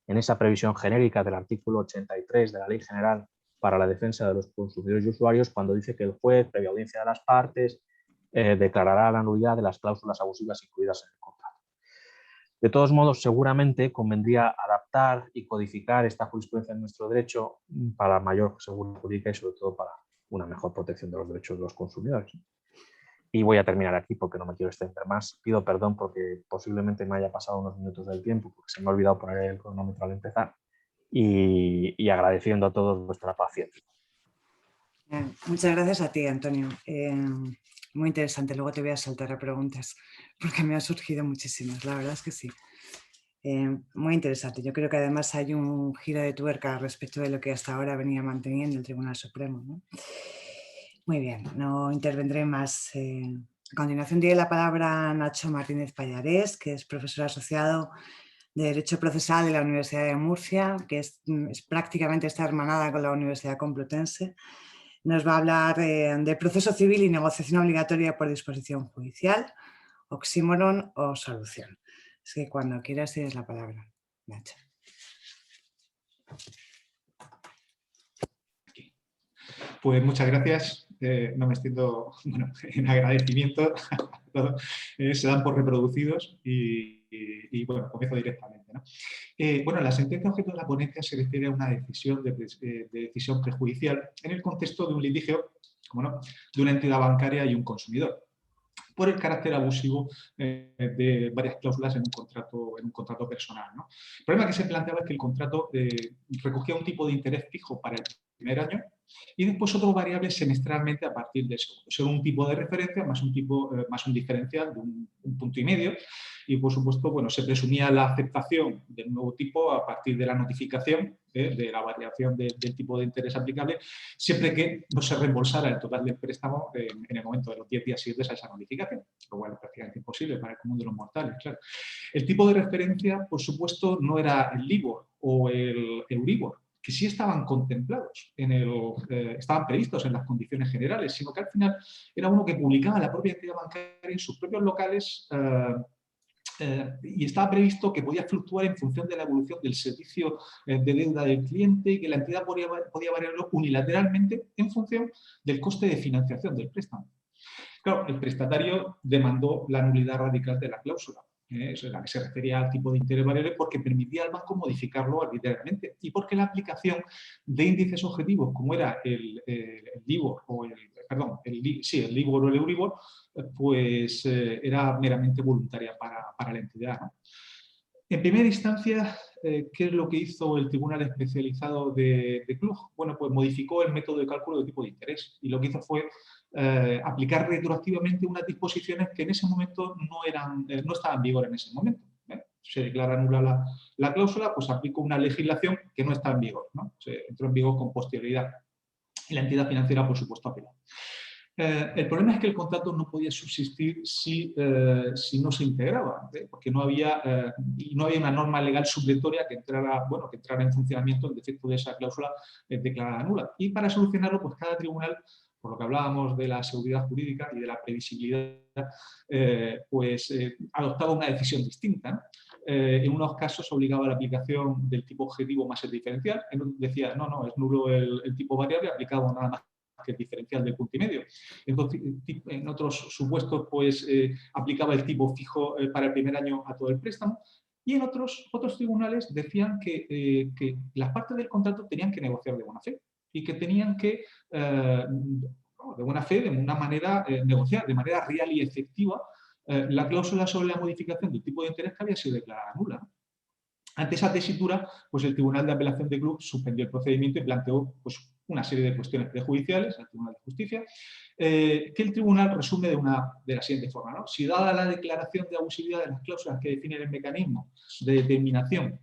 en esa previsión genérica del artículo 83 de la Ley General para la Defensa de los Consumidores y Usuarios, cuando dice que el juez, previa audiencia de las partes, declarará la nulidad de las cláusulas abusivas incluidas en el contrato. De todos modos, seguramente convendría adaptar y codificar esta jurisprudencia en nuestro derecho para mayor seguridad jurídica y sobre todo para una mejor protección de los derechos de los consumidores. Y voy a terminar aquí porque no me quiero extender más. Pido perdón porque posiblemente me haya pasado unos minutos del tiempo porque se me ha olvidado poner el cronómetro al empezar y agradeciendo a todos vuestra paciencia. Muchas gracias a ti, Antonio. Muy interesante. Luego te voy a saltar a preguntas porque me han surgido muchísimas. La verdad es que sí. Muy interesante. Yo creo que además hay un giro de tuerca respecto de lo que hasta ahora venía manteniendo el Tribunal Supremo, ¿no? Muy bien, no intervendré más. A continuación tiene la palabra Nacho Martínez Pallarés, que es profesor asociado de Derecho Procesal de la Universidad de Murcia, que es prácticamente está hermanada con la Universidad Complutense. Nos va a hablar de proceso civil y negociación obligatoria por disposición judicial, oxímoron o solución. Es que cuando quieras tienes la palabra, Nacho. Pues muchas gracias. No me extiendo en agradecimiento. Se dan por reproducidos y bueno, comienzo directamente, ¿no? Bueno, la sentencia objeto de la ponencia se refiere a una decisión de decisión prejudicial en el contexto de un litigio, como no, de una entidad bancaria y un consumidor, por el carácter abusivo de varias cláusulas en un contrato personal, ¿no? El problema que se planteaba es que el contrato recogía un tipo de interés fijo para el primer año y después otras variables semestralmente a partir de eso. Son un tipo de referencia más un diferencial de un punto y medio y, por supuesto, bueno, se presumía la aceptación del nuevo tipo a partir de la notificación de la variación del tipo de interés aplicable, siempre que no se reembolsara el total del préstamo en el momento de los 10 días siguientes a esa notificación, lo cual es prácticamente imposible para el común de los mortales, claro. El tipo de referencia, por supuesto, no era el LIBOR o el Euribor, que sí estaban contemplados, estaban previstos en las condiciones generales, sino que al final era uno que publicaba la propia entidad bancaria en sus propios locales y estaba previsto que podía fluctuar en función de la evolución del servicio de deuda del cliente y que la entidad podía variarlo unilateralmente en función del coste de financiación del préstamo. Claro, el prestatario demandó la nulidad radical de la cláusula. Eso es la que se refería al tipo de interés variable porque permitía al banco modificarlo arbitrariamente y porque la aplicación de índices objetivos como era el LIBOR o el LIBOR o el Euribor pues era meramente voluntaria para la entidad, ¿no? En primera instancia, ¿qué es lo que hizo el Tribunal Especializado de Cluj? Bueno, pues modificó el método de cálculo de tipo de interés y lo que hizo fue aplicar retroactivamente unas disposiciones que en ese momento no estaban en vigor en ese momento. Se declara nula la cláusula, pues aplicó una legislación que no está en vigor, ¿no? Se entró en vigor con posterioridad y la entidad financiera, por supuesto, apeló. El problema es que el contrato no podía subsistir si no se integraba, porque no había una norma legal supletoria que entrara en funcionamiento en defecto de esa cláusula declarada nula. Y para solucionarlo, pues cada tribunal, por lo que hablábamos de la seguridad jurídica y de la previsibilidad, adoptaba una decisión distinta, ¿no? En unos casos obligaba a la aplicación del tipo objetivo más el diferencial, en otros decía, no, es nulo el tipo variable, aplicado nada más que el diferencial del punto y medio. Entonces, en otros supuestos, pues aplicaba el tipo fijo para el primer año a todo el préstamo. Y en otros tribunales decían que las partes del contrato tenían que negociar de buena fe y que tenían que, de buena fe, de una manera, negociar de manera real y efectiva la cláusula sobre la modificación del tipo de interés que había sido declarada nula. Ante esa tesitura, pues el Tribunal de Apelación de Club suspendió el procedimiento y planteó pues, una serie de cuestiones prejudiciales al Tribunal de Justicia, que el Tribunal resume de la siguiente forma, ¿no? Si dada la declaración de abusividad de las cláusulas que definen el mecanismo de determinación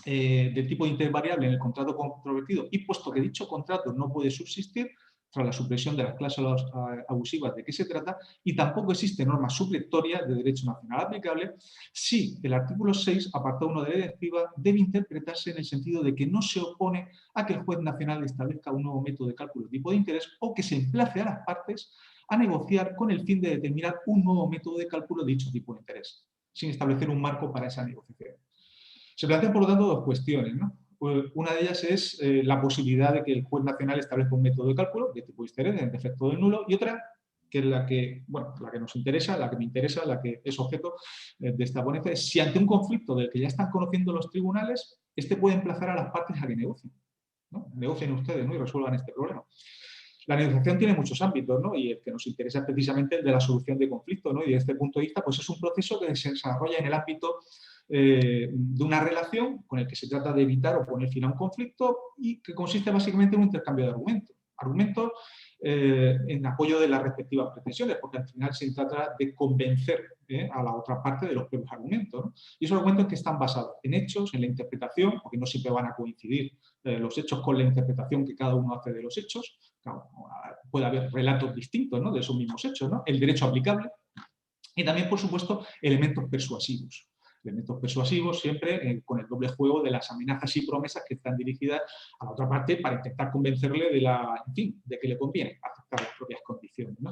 del tipo de interés variable en el contrato controvertido y puesto que dicho contrato no puede subsistir tras la supresión de las cláusulas abusivas de qué se trata y tampoco existe norma supletoria de derecho nacional aplicable, sí el artículo 6, apartado 1 de la directiva, debe interpretarse en el sentido de que no se opone a que el juez nacional establezca un nuevo método de cálculo de tipo de interés o que se emplace a las partes a negociar con el fin de determinar un nuevo método de cálculo de dicho tipo de interés, sin establecer un marco para esa negociación. Se plantean, por lo tanto, dos cuestiones, ¿no? Una de ellas es la posibilidad de que el juez nacional establezca un método de cálculo de tipo de interés, en defecto del nulo, y otra, que es la que nos interesa, la que me interesa, la que es objeto de esta ponencia, es si ante un conflicto del que ya están conociendo los tribunales, este puede emplazar a las partes a que negocien, ¿no? Negocien ustedes, ¿no? Y resuelvan este problema. La negociación tiene muchos ámbitos, ¿no? Y el que nos interesa es precisamente el de la solución de conflictos, ¿no? Y desde este punto de vista, pues es un proceso que se desarrolla en el ámbito de una relación con el que se trata de evitar o poner fin a un conflicto y que consiste básicamente en un intercambio de argumentos. Argumentos en apoyo de las respectivas pretensiones, porque al final se trata de convencer a la otra parte de los propios argumentos, ¿no? Y esos argumentos que están basados en hechos, en la interpretación, porque no siempre van a coincidir los hechos con la interpretación que cada uno hace de los hechos. Claro, puede haber relatos distintos, ¿no? De esos mismos hechos, ¿no? El derecho aplicable y también, por supuesto, elementos persuasivos. Elementos persuasivos siempre con el doble juego de las amenazas y promesas que están dirigidas a la otra parte para intentar convencerle de que le conviene aceptar las propias condiciones, ¿no?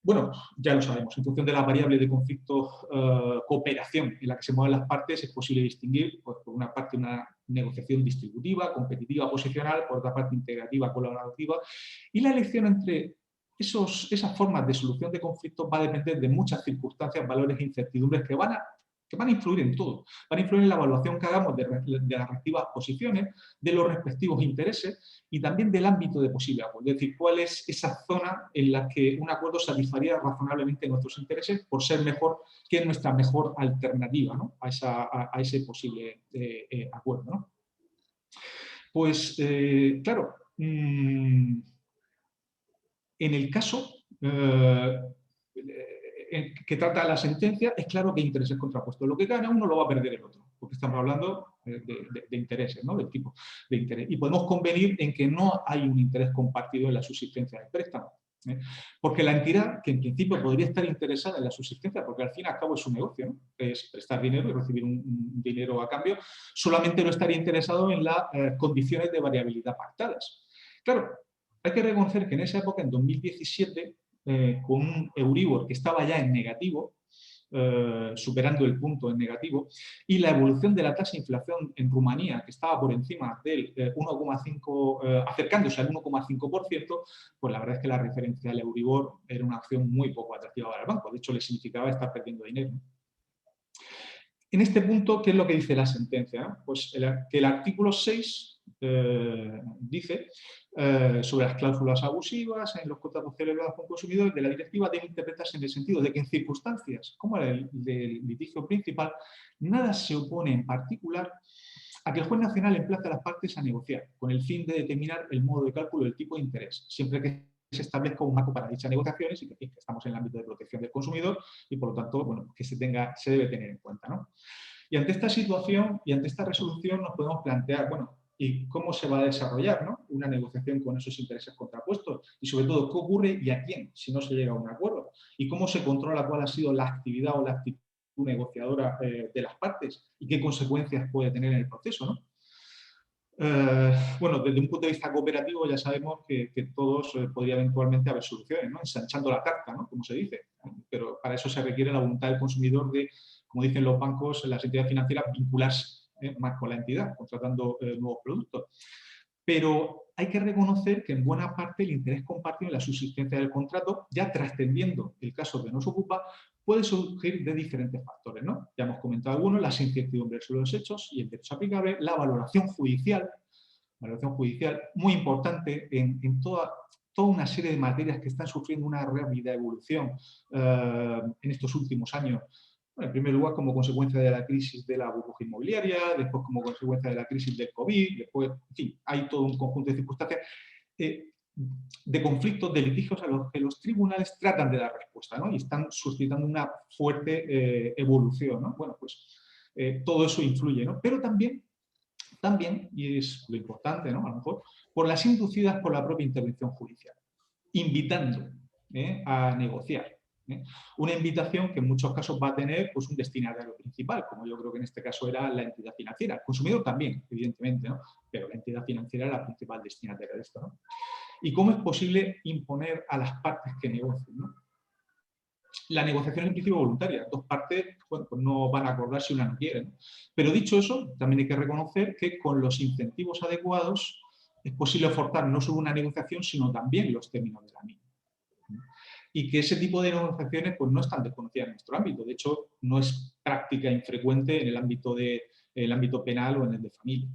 Bueno, ya lo sabemos, en función de la variable de conflicto cooperación en la que se mueven las partes, es posible distinguir, pues, por una parte, una negociación distributiva, competitiva, posicional, por otra parte, integrativa, colaborativa, y la elección entre esas formas de solución de conflictos va a depender de muchas circunstancias, valores e incertidumbres que van a influir en todo. Van a influir en la evaluación que hagamos de las respectivas posiciones, de los respectivos intereses y también del ámbito de posible acuerdo. Es decir, cuál es esa zona en la que un acuerdo satisfaría razonablemente nuestros intereses por ser mejor que nuestra mejor alternativa, ¿no? a ese posible acuerdo, ¿no? Pues, claro, en el caso que trata la sentencia, es claro que hay intereses contrapuestos. Lo que gana uno lo va a perder el otro, porque estamos hablando de intereses, ¿no? Del tipo de interés. Y podemos convenir en que no hay un interés compartido en la subsistencia del préstamo. Porque la entidad, que en principio podría estar interesada en la subsistencia, porque al fin y al cabo es un negocio, ¿no? Es prestar dinero y recibir un dinero a cambio, solamente no estaría interesado en las condiciones de variabilidad pactadas. Claro, hay que reconocer que en esa época, en 2017, con un Euribor que estaba ya en negativo, superando el punto en negativo, y la evolución de la tasa de inflación en Rumanía, que estaba por encima del 1,5, acercándose al 1,5%, pues la verdad es que la referencia al Euribor era una opción muy poco atractiva para el banco. De hecho, le significaba estar perdiendo dinero. En este punto, ¿qué es lo que dice la sentencia? Pues que el artículo 6 dice sobre las cláusulas abusivas en los contratos celebrados con consumidores de la directiva debe interpretarse en el sentido de que en circunstancias como el del litigio principal, nada se opone en particular a que el juez nacional emplace a las partes a negociar con el fin de determinar el modo de cálculo del tipo de interés, siempre que se establezca un marco para dichas negociaciones y que estamos en el ámbito de protección del consumidor y por lo tanto, bueno, que se debe tener en cuenta, ¿no? Y ante esta situación y ante esta resolución nos podemos plantear, bueno, ¿y cómo se va a desarrollar, ¿no? Una negociación con esos intereses contrapuestos? Y sobre todo, ¿qué ocurre y a quién si no se llega a un acuerdo? ¿Y cómo se controla cuál ha sido la actividad o la actitud negociadora de las partes? ¿Y qué consecuencias puede tener en el proceso, ¿no? Bueno, desde un punto de vista cooperativo ya sabemos que todos podría eventualmente haber soluciones, ¿no? Ensanchando la tarta, ¿no? Como se dice. Pero para eso se requiere la voluntad del consumidor de, como dicen los bancos, las entidades financieras, vincularse más con la entidad, contratando nuevos productos. Pero hay que reconocer que en buena parte el interés compartido en la subsistencia del contrato, ya trascendiendo el caso que nos ocupa, puede surgir de diferentes factores, ¿no? Ya hemos comentado algunos, las incertidumbres sobre los hechos y el derecho aplicable, la valoración judicial muy importante en toda una serie de materias que están sufriendo una rápida evolución en estos últimos años, Bueno, en primer lugar, como consecuencia de la crisis de la burbuja inmobiliaria, después como consecuencia de la crisis del COVID, después, en fin, hay todo un conjunto de circunstancias de conflictos, de litigios a los que los tribunales tratan de dar respuesta, ¿no? Y están suscitando una fuerte evolución, ¿no? Bueno, pues todo eso influye, ¿no? Pero también, y es lo importante, ¿no? A lo mejor, por las inducidas por la propia intervención judicial, invitando a negociar. Una invitación que en muchos casos va a tener pues, un destinatario principal, como yo creo que en este caso era la entidad financiera. El consumidor también, evidentemente, ¿no? Pero la entidad financiera era la principal destinataria de esto, ¿no? ¿Y cómo es posible imponer a las partes que negocien, ¿no? La negociación es en principio voluntaria. Dos partes bueno, pues no van a acordar si una no quiere, ¿no? Pero dicho eso, también hay que reconocer que con los incentivos adecuados es posible forzar no solo una negociación, sino también los términos de la misma. Y que ese tipo de negociaciones pues, no están desconocidas en nuestro ámbito. De hecho, no es práctica infrecuente en el ámbito penal o en el de familia.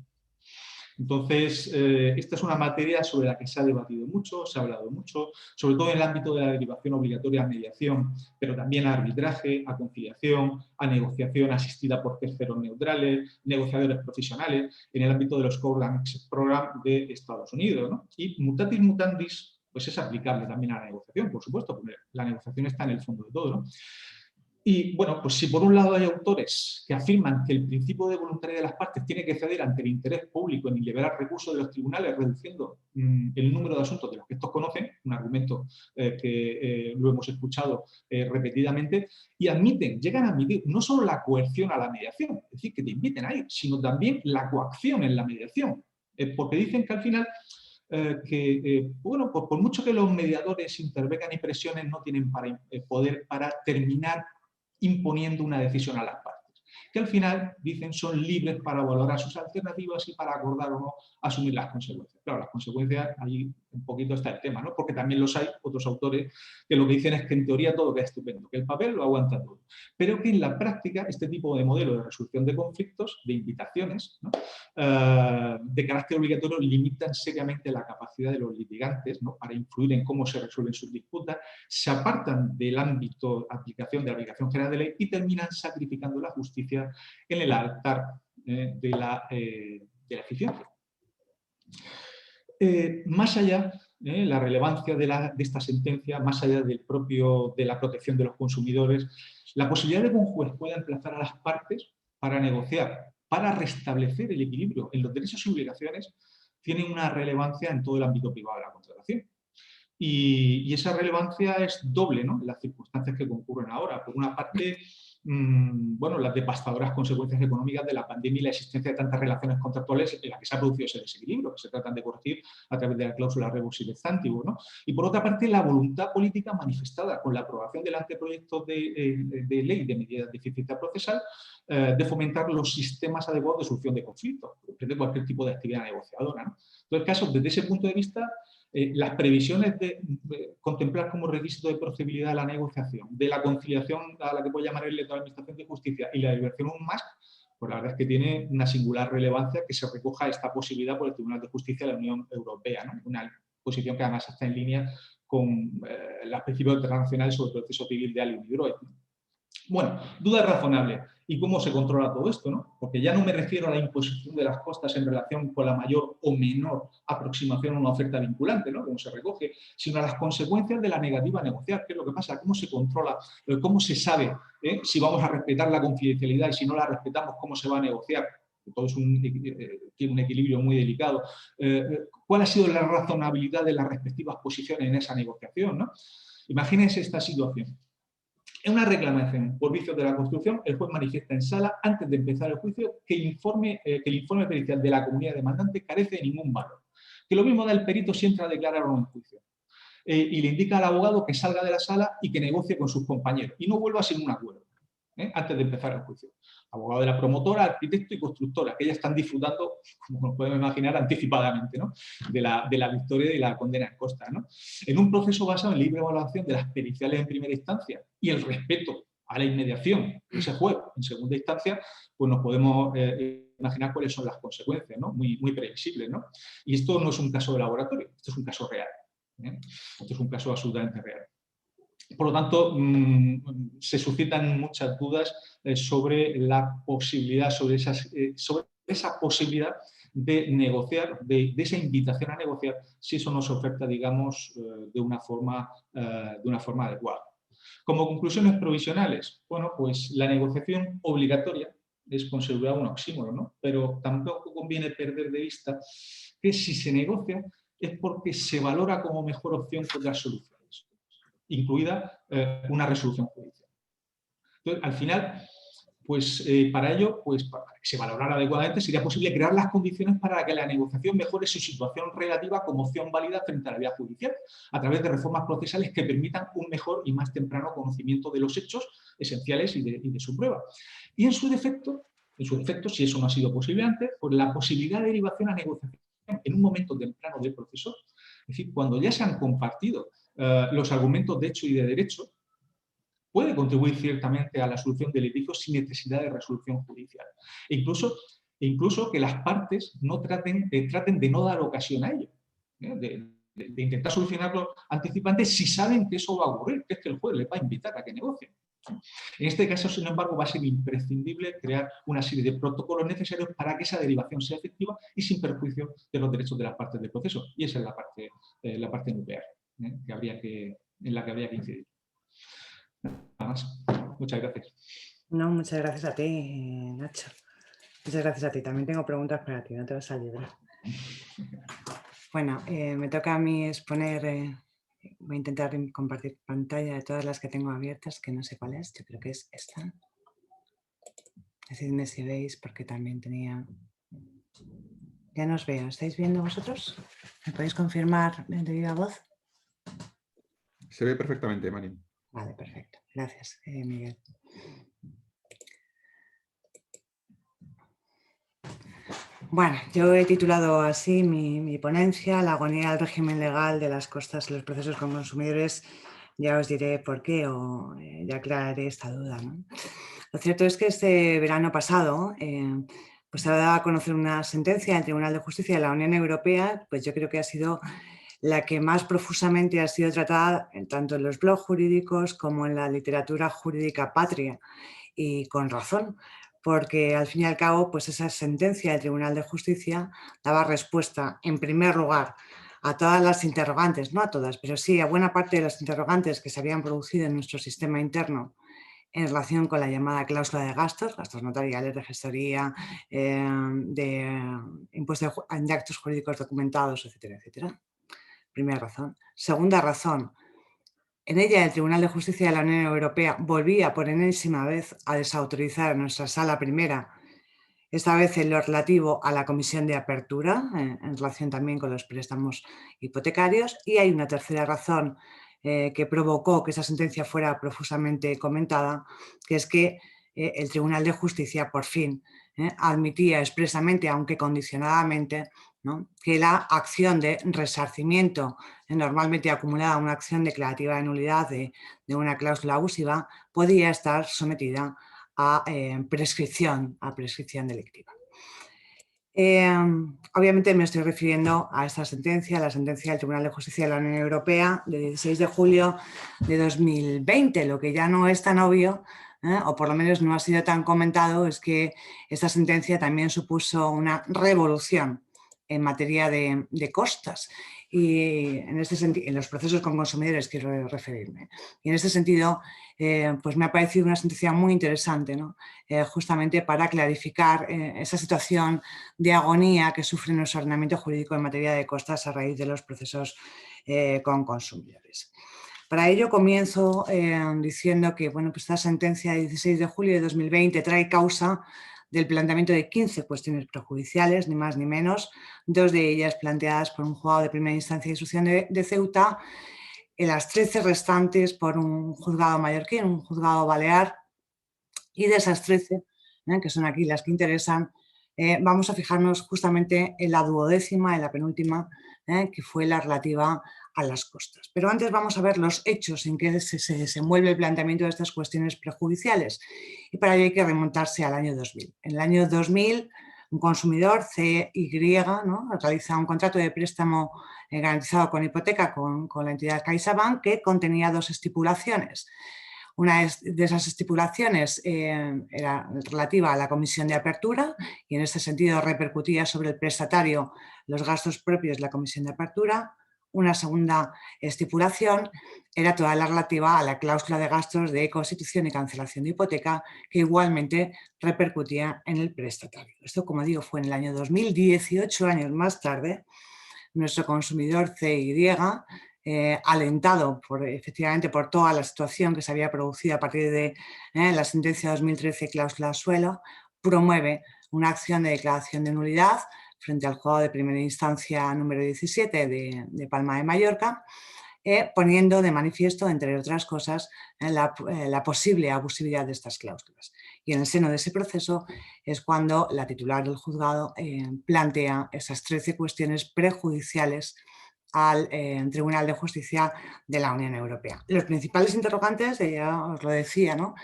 Entonces, esta es una materia sobre la que se ha debatido mucho, se ha hablado mucho, sobre todo en el ámbito de la derivación obligatoria a mediación, pero también a arbitraje, a conciliación, a negociación asistida por terceros neutrales, negociadores profesionales, en el ámbito de los Core Language Program de Estados Unidos, ¿no? Y mutatis mutandis, pues es aplicable también a la negociación, por supuesto, porque la negociación está en el fondo de todo, ¿no? Y bueno, pues si por un lado hay autores que afirman que el principio de voluntariedad de las partes tiene que ceder ante el interés público en liberar recursos de los tribunales, reduciendo el número de asuntos de los que estos conocen, un argumento que lo hemos escuchado repetidamente, y llegan a admitir no solo la coerción a la mediación, es decir, que te inviten a ir, sino también la coacción en la mediación, porque dicen que al final bueno, por mucho que los mediadores intervengan y presionen, no tienen poder para terminar imponiendo una decisión a las partes, que al final, dicen, son libres para valorar sus alternativas y para acordar o no asumir las consecuencias. Claro, las consecuencias, ahí un poquito está el tema, ¿no? Porque también los hay otros autores que lo que dicen es que en teoría todo queda estupendo, que el papel lo aguanta todo, pero que en la práctica este tipo de modelo de resolución de conflictos, de invitaciones, ¿no? De carácter obligatorio, limitan seriamente la capacidad de los litigantes, ¿no? Para influir en cómo se resuelven sus disputas, se apartan del ámbito de aplicación de la aplicación general de ley y terminan sacrificando la justicia en el altar de la eficiencia. Más allá, la relevancia de esta sentencia, más allá de la protección de los consumidores, la posibilidad de que un juez pueda emplazar a las partes para negociar, para restablecer el equilibrio en los derechos y obligaciones, tiene una relevancia en todo el ámbito privado de la contratación. Y esa relevancia es doble, ¿no? En las circunstancias que concurren ahora. Por una parte, bueno, las devastadoras consecuencias económicas de la pandemia y la existencia de tantas relaciones contractuales en las que se ha producido ese desequilibrio, que se tratan de corregir a través de la cláusula rebus sic stantibus, ¿no? Y por otra parte, la voluntad política manifestada con la aprobación del anteproyecto de ley de medidas de eficiencia procesal de fomentar los sistemas adecuados de solución de conflictos, de cualquier tipo de actividad negociadora, ¿no? Entonces, caso, desde ese punto de vista, las previsiones de contemplar como requisito de procedibilidad la negociación, de la conciliación a la que puede llamar el letrado de Administración de Justicia y la liberación aún más, pues la verdad es que tiene una singular relevancia que se recoja esta posibilidad por el Tribunal de Justicia de la Unión Europea, ¿no? Una posición que además está en línea con los principios internacionales sobre el proceso civil de alien hidroetno. Bueno, duda razonable. ¿Y cómo se controla todo esto, no? Porque ya no me refiero a la imposición de las costas en relación con la mayor o menor aproximación a una oferta vinculante, ¿no? Como se recoge, sino a las consecuencias de la negativa a negociar. ¿Qué es lo que pasa? ¿Cómo se controla? ¿Cómo se sabe si vamos a respetar la confidencialidad y si no la respetamos, cómo se va a negociar? Todo es tiene un equilibrio muy delicado. ¿Cuál ha sido la razonabilidad de las respectivas posiciones en esa negociación, ¿no? Imagínense esta situación. En una reclamación por vicios de la construcción, el juez manifiesta en sala, antes de empezar el juicio, que el informe pericial de la comunidad demandante carece de ningún valor. Que lo mismo da el perito si entra a declarar o no en juicio. Y le indica al abogado que salga de la sala y que negocie con sus compañeros. Y no vuelva sin un acuerdo, antes de empezar el juicio. Abogado de la promotora, arquitecto y constructora, que ya están disfrutando, como nos podemos imaginar, anticipadamente, ¿no? de la victoria y de la condena en costa, ¿no? En un proceso basado en libre evaluación de las periciales en primera instancia y el respeto a la inmediación de ese juez en segunda instancia, pues nos podemos imaginar cuáles son las consecuencias, ¿no? Muy previsibles, ¿no? Y esto no es un caso de laboratorio, esto es un caso real. Esto es un caso absolutamente real. Por lo tanto, se suscitan muchas dudas sobre la posibilidad, sobre esa posibilidad de negociar, de esa invitación a negociar, si eso nos oferta, digamos, de una forma adecuada. Como conclusiones provisionales, bueno, pues la negociación obligatoria es considerada un oxímoron, ¿no? Pero tampoco conviene perder de vista que si se negocia es porque se valora como mejor opción que otras soluciones, incluida una resolución judicial. Entonces, al final, pues para ello, pues para que se valorara adecuadamente, sería posible crear las condiciones para que la negociación mejore su situación relativa como opción válida frente a la vía judicial, a través de reformas procesales que permitan un mejor y más temprano conocimiento de los hechos esenciales y de su prueba. Y en su defecto, si eso no ha sido posible antes, pues la posibilidad de derivación a negociación en un momento temprano del proceso, es decir, cuando ya se han compartido los argumentos de hecho y de derecho, puede contribuir ciertamente a la solución del litigio sin necesidad de resolución judicial. E incluso que las partes no traten de no dar ocasión a ello, de intentar solucionarlo anticipadamente si saben que eso va a ocurrir, que es que el juez les va a invitar a que negocien. En este caso, sin embargo, va a ser imprescindible crear una serie de protocolos necesarios para que esa derivación sea efectiva y sin perjuicio de los derechos de las partes del proceso. Y esa es la parte nuclear, en la que habría que incidir. Nada más. Muchas gracias. No, muchas gracias a ti, Nacho. Muchas gracias a ti. También tengo preguntas para ti, no te vas a librar. Bueno, me toca a mí exponer, voy a intentar compartir pantalla de todas las que tengo abiertas, que no sé cuál es, yo creo que es esta. Decidme si veis, porque también tenía... Ya no os veo, ¿estáis viendo vosotros? ¿Me podéis confirmar de viva voz? Se ve perfectamente, Mari. Vale, perfecto. Gracias, Miguel. Bueno, yo he titulado así mi ponencia, la agonía del régimen legal de las costas y los procesos con consumidores. Ya os diré por qué o ya aclararé esta duda, ¿no? Lo cierto es que este verano pasado pues se ha dado a conocer una sentencia del Tribunal de Justicia de la Unión Europea, pues yo creo que ha sido la que más profusamente ha sido tratada tanto en los blogs jurídicos como en la literatura jurídica patria, y con razón, porque al fin y al cabo pues esa sentencia del Tribunal de Justicia daba respuesta, en primer lugar, a todas las interrogantes, no a todas, pero sí a buena parte de las interrogantes que se habían producido en nuestro sistema interno en relación con la llamada cláusula de gastos notariales, de gestoría, de impuestos de actos jurídicos documentados, etcétera, etcétera. Primera razón. Segunda razón, en ella el Tribunal de Justicia de la Unión Europea volvía por enésima vez a desautorizar a nuestra sala primera, esta vez en lo relativo a la comisión de apertura, en relación también con los préstamos hipotecarios. Y hay una tercera razón que provocó que esa sentencia fuera profusamente comentada, que es que el Tribunal de Justicia por fin admitía expresamente, aunque condicionadamente, ¿no?, que la acción de resarcimiento normalmente acumulada a una acción declarativa de nulidad de una cláusula abusiva podía estar sometida a prescripción delictiva. Obviamente me estoy refiriendo a esta sentencia, la sentencia del Tribunal de Justicia de la Unión Europea de 16 de julio de 2020. Lo que ya no es tan obvio, o por lo menos no ha sido tan comentado, es que esta sentencia también supuso una revolución en materia de costas, y en este sentido, en los procesos con consumidores quiero referirme. Y en este sentido, pues me ha parecido una sentencia muy interesante, ¿no? Justamente para clarificar esa situación de agonía que sufre nuestro ordenamiento jurídico en materia de costas a raíz de los procesos con consumidores. Para ello comienzo diciendo que bueno, pues esta sentencia de 16 de julio de 2020 trae causa del planteamiento de 15 cuestiones prejudiciales, ni más ni menos, 2 de ellas planteadas por un juzgado de primera instancia de instrucción de Ceuta, en las 13 restantes por un juzgado mallorquín, un juzgado balear, y de esas 13, que son aquí las que interesan, vamos a fijarnos justamente en la duodécima, en la penúltima, que fue la relativa a las costas. Pero antes vamos a ver los hechos en que se desenvuelve el planteamiento de estas cuestiones prejudiciales, y para ello hay que remontarse al año 2000. En el año 2000 Un consumidor, CY, ¿no?, realiza un contrato de préstamo garantizado con hipoteca con la entidad CaixaBank que contenía dos estipulaciones. Una de esas estipulaciones era relativa a la comisión de apertura y en este sentido repercutía sobre el prestatario los gastos propios de la comisión de apertura. Una segunda estipulación era toda la relativa a la cláusula de gastos de constitución y cancelación de hipoteca que igualmente repercutía en el prestatario. Esto, como digo, fue en el año 2018, años más tarde. Nuestro consumidor CY, alentado efectivamente por toda la situación que se había producido a partir de la sentencia 2013 cláusula suelo, promueve una acción de declaración de nulidad frente al juzgado de primera instancia número 17 de Palma de Mallorca, poniendo de manifiesto, entre otras cosas, la posible abusividad de estas cláusulas. Y en el seno de ese proceso es cuando la titular del juzgado plantea esas 13 cuestiones prejudiciales al Tribunal de Justicia de la Unión Europea. Los principales interrogantes, ya os lo decía, ¿no?,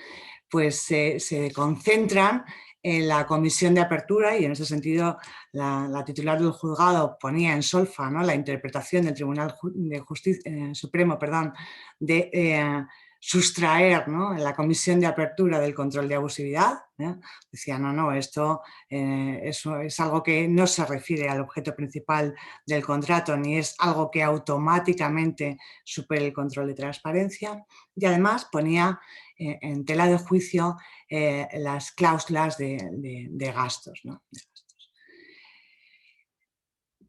pues se concentran en la comisión de apertura y en ese sentido la titular del juzgado ponía en solfa, ¿no?, la interpretación del Tribunal de Justicia, Supremo de sustraer, ¿no?, la comisión de apertura del control de abusividad. Decía, no, esto es algo que no se refiere al objeto principal del contrato ni es algo que automáticamente supere el control de transparencia, y además ponía en tela de juicio las cláusulas de gastos, ¿no?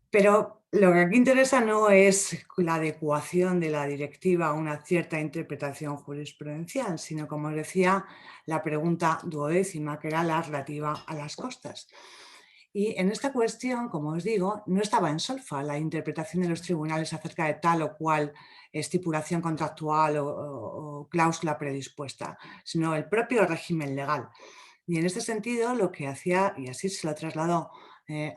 Pero lo que aquí interesa no es la adecuación de la directiva a una cierta interpretación jurisprudencial, sino, como os decía, la pregunta duodécima, que era la relativa a las costas. Y en esta cuestión, como os digo, no estaba en solfa la interpretación de los tribunales acerca de tal o cual estipulación contractual o cláusula predispuesta, sino el propio régimen legal. Y en este sentido, lo que hacía, y así se lo trasladó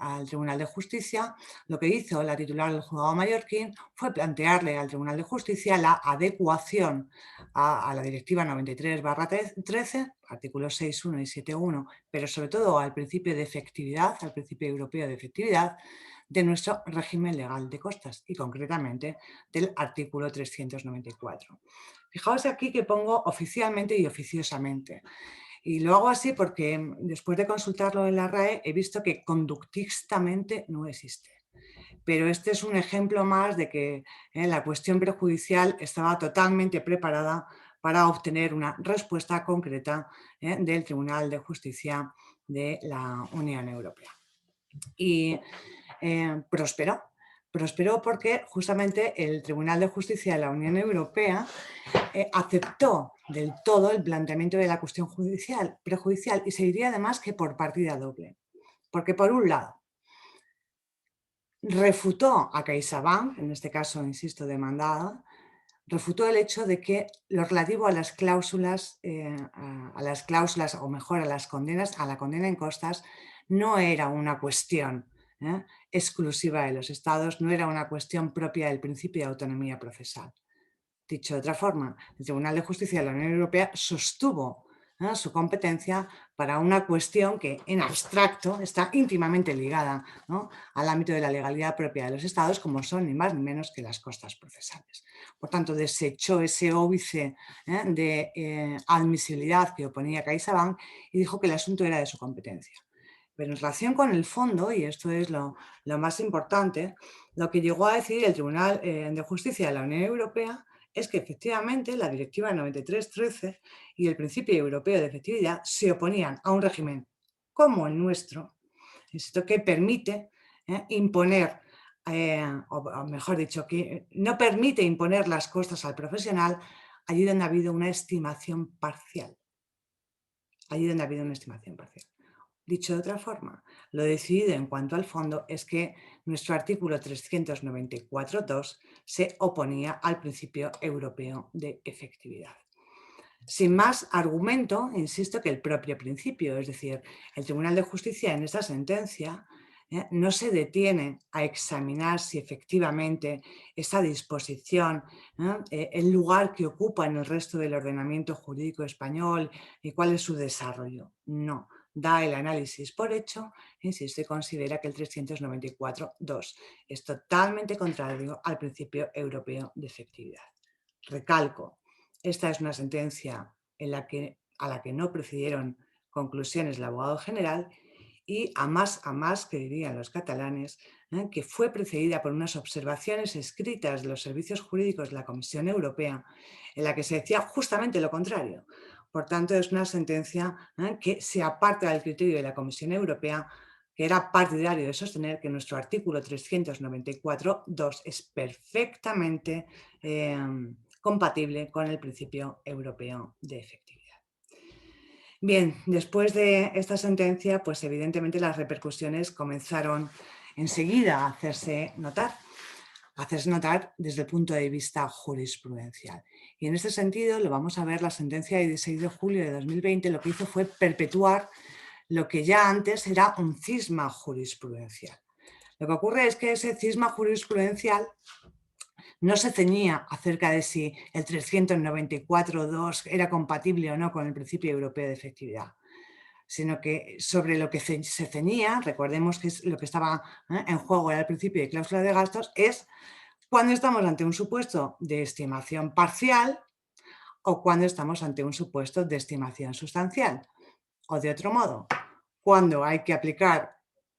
al Tribunal de Justicia, lo que hizo la titular del juzgado mallorquín fue plantearle al Tribunal de Justicia la adecuación a la Directiva 93/13, artículos 6.1 y 7.1, pero sobre todo al principio de efectividad, al principio europeo de efectividad, de nuestro régimen legal de costas y concretamente del artículo 394. Fijaos aquí que pongo oficialmente y oficiosamente. Y lo hago así porque después de consultarlo en la RAE he visto que conductistamente no existe. Pero este es un ejemplo más de que la cuestión prejudicial estaba totalmente preparada para obtener una respuesta concreta del Tribunal de Justicia de la Unión Europea. Y prosperó. Prosperó porque justamente el Tribunal de Justicia de la Unión Europea aceptó del todo el planteamiento de la cuestión prejudicial y se diría además que por partida doble. Porque por un lado, refutó a CaixaBank, en este caso, insisto, demandada, refutó el hecho de que lo relativo a las cláusulas, o mejor a las condenas, a la condena en costas, no era una cuestión exclusiva de los Estados, no era una cuestión propia del principio de autonomía procesal. Dicho de otra forma, el Tribunal de Justicia de la Unión Europea sostuvo su competencia para una cuestión que en abstracto está íntimamente ligada, ¿no?, al ámbito de la legalidad propia de los Estados, como son ni más ni menos que las costas procesales. Por tanto, desechó ese óbice de admisibilidad que oponía CaixaBank y dijo que el asunto era de su competencia. Pero en relación con el fondo, y esto es lo más importante, lo que llegó a decir el Tribunal de Justicia de la Unión Europea es que efectivamente la Directiva 93/13 y el principio europeo de efectividad se oponían a un régimen como el nuestro, esto que permite imponer, o mejor dicho, que no permite imponer las costas al profesional allí donde ha habido una estimación parcial. Allí donde ha habido una estimación parcial. Dicho de otra forma, lo decidido en cuanto al fondo es que nuestro artículo 394.2 se oponía al principio europeo de efectividad. Sin más argumento, insisto que el propio principio, es decir, el Tribunal de Justicia en esta sentencia no se detiene a examinar si efectivamente esa disposición, el lugar que ocupa en el resto del ordenamiento jurídico español y cuál es su desarrollo. No. da el análisis por hecho, insisto, y considera que el 394.2 es totalmente contrario al principio europeo de efectividad. Recalco, esta es una sentencia a la que no precedieron conclusiones del abogado general y a más que dirían los catalanes, que fue precedida por unas observaciones escritas de los servicios jurídicos de la Comisión Europea en la que se decía justamente lo contrario. Por tanto, es una sentencia que se aparta del criterio de la Comisión Europea, que era partidario de sostener que nuestro artículo 394.2 es perfectamente compatible con el principio europeo de efectividad. Bien, después de esta sentencia, pues evidentemente las repercusiones comenzaron enseguida a hacerse notar desde el punto de vista jurisprudencial. Y en este sentido, lo vamos a ver, la sentencia de 16 de julio de 2020 lo que hizo fue perpetuar lo que ya antes era un cisma jurisprudencial. Lo que ocurre es que ese cisma jurisprudencial no se ceñía acerca de si el 394.2 era compatible o no con el principio europeo de efectividad, sino que sobre lo que se ceñía, recordemos que es lo que estaba en juego era el principio de cláusula de gastos, es cuando estamos ante un supuesto de estimación parcial o cuando estamos ante un supuesto de estimación sustancial. O de otro modo, cuando hay que aplicar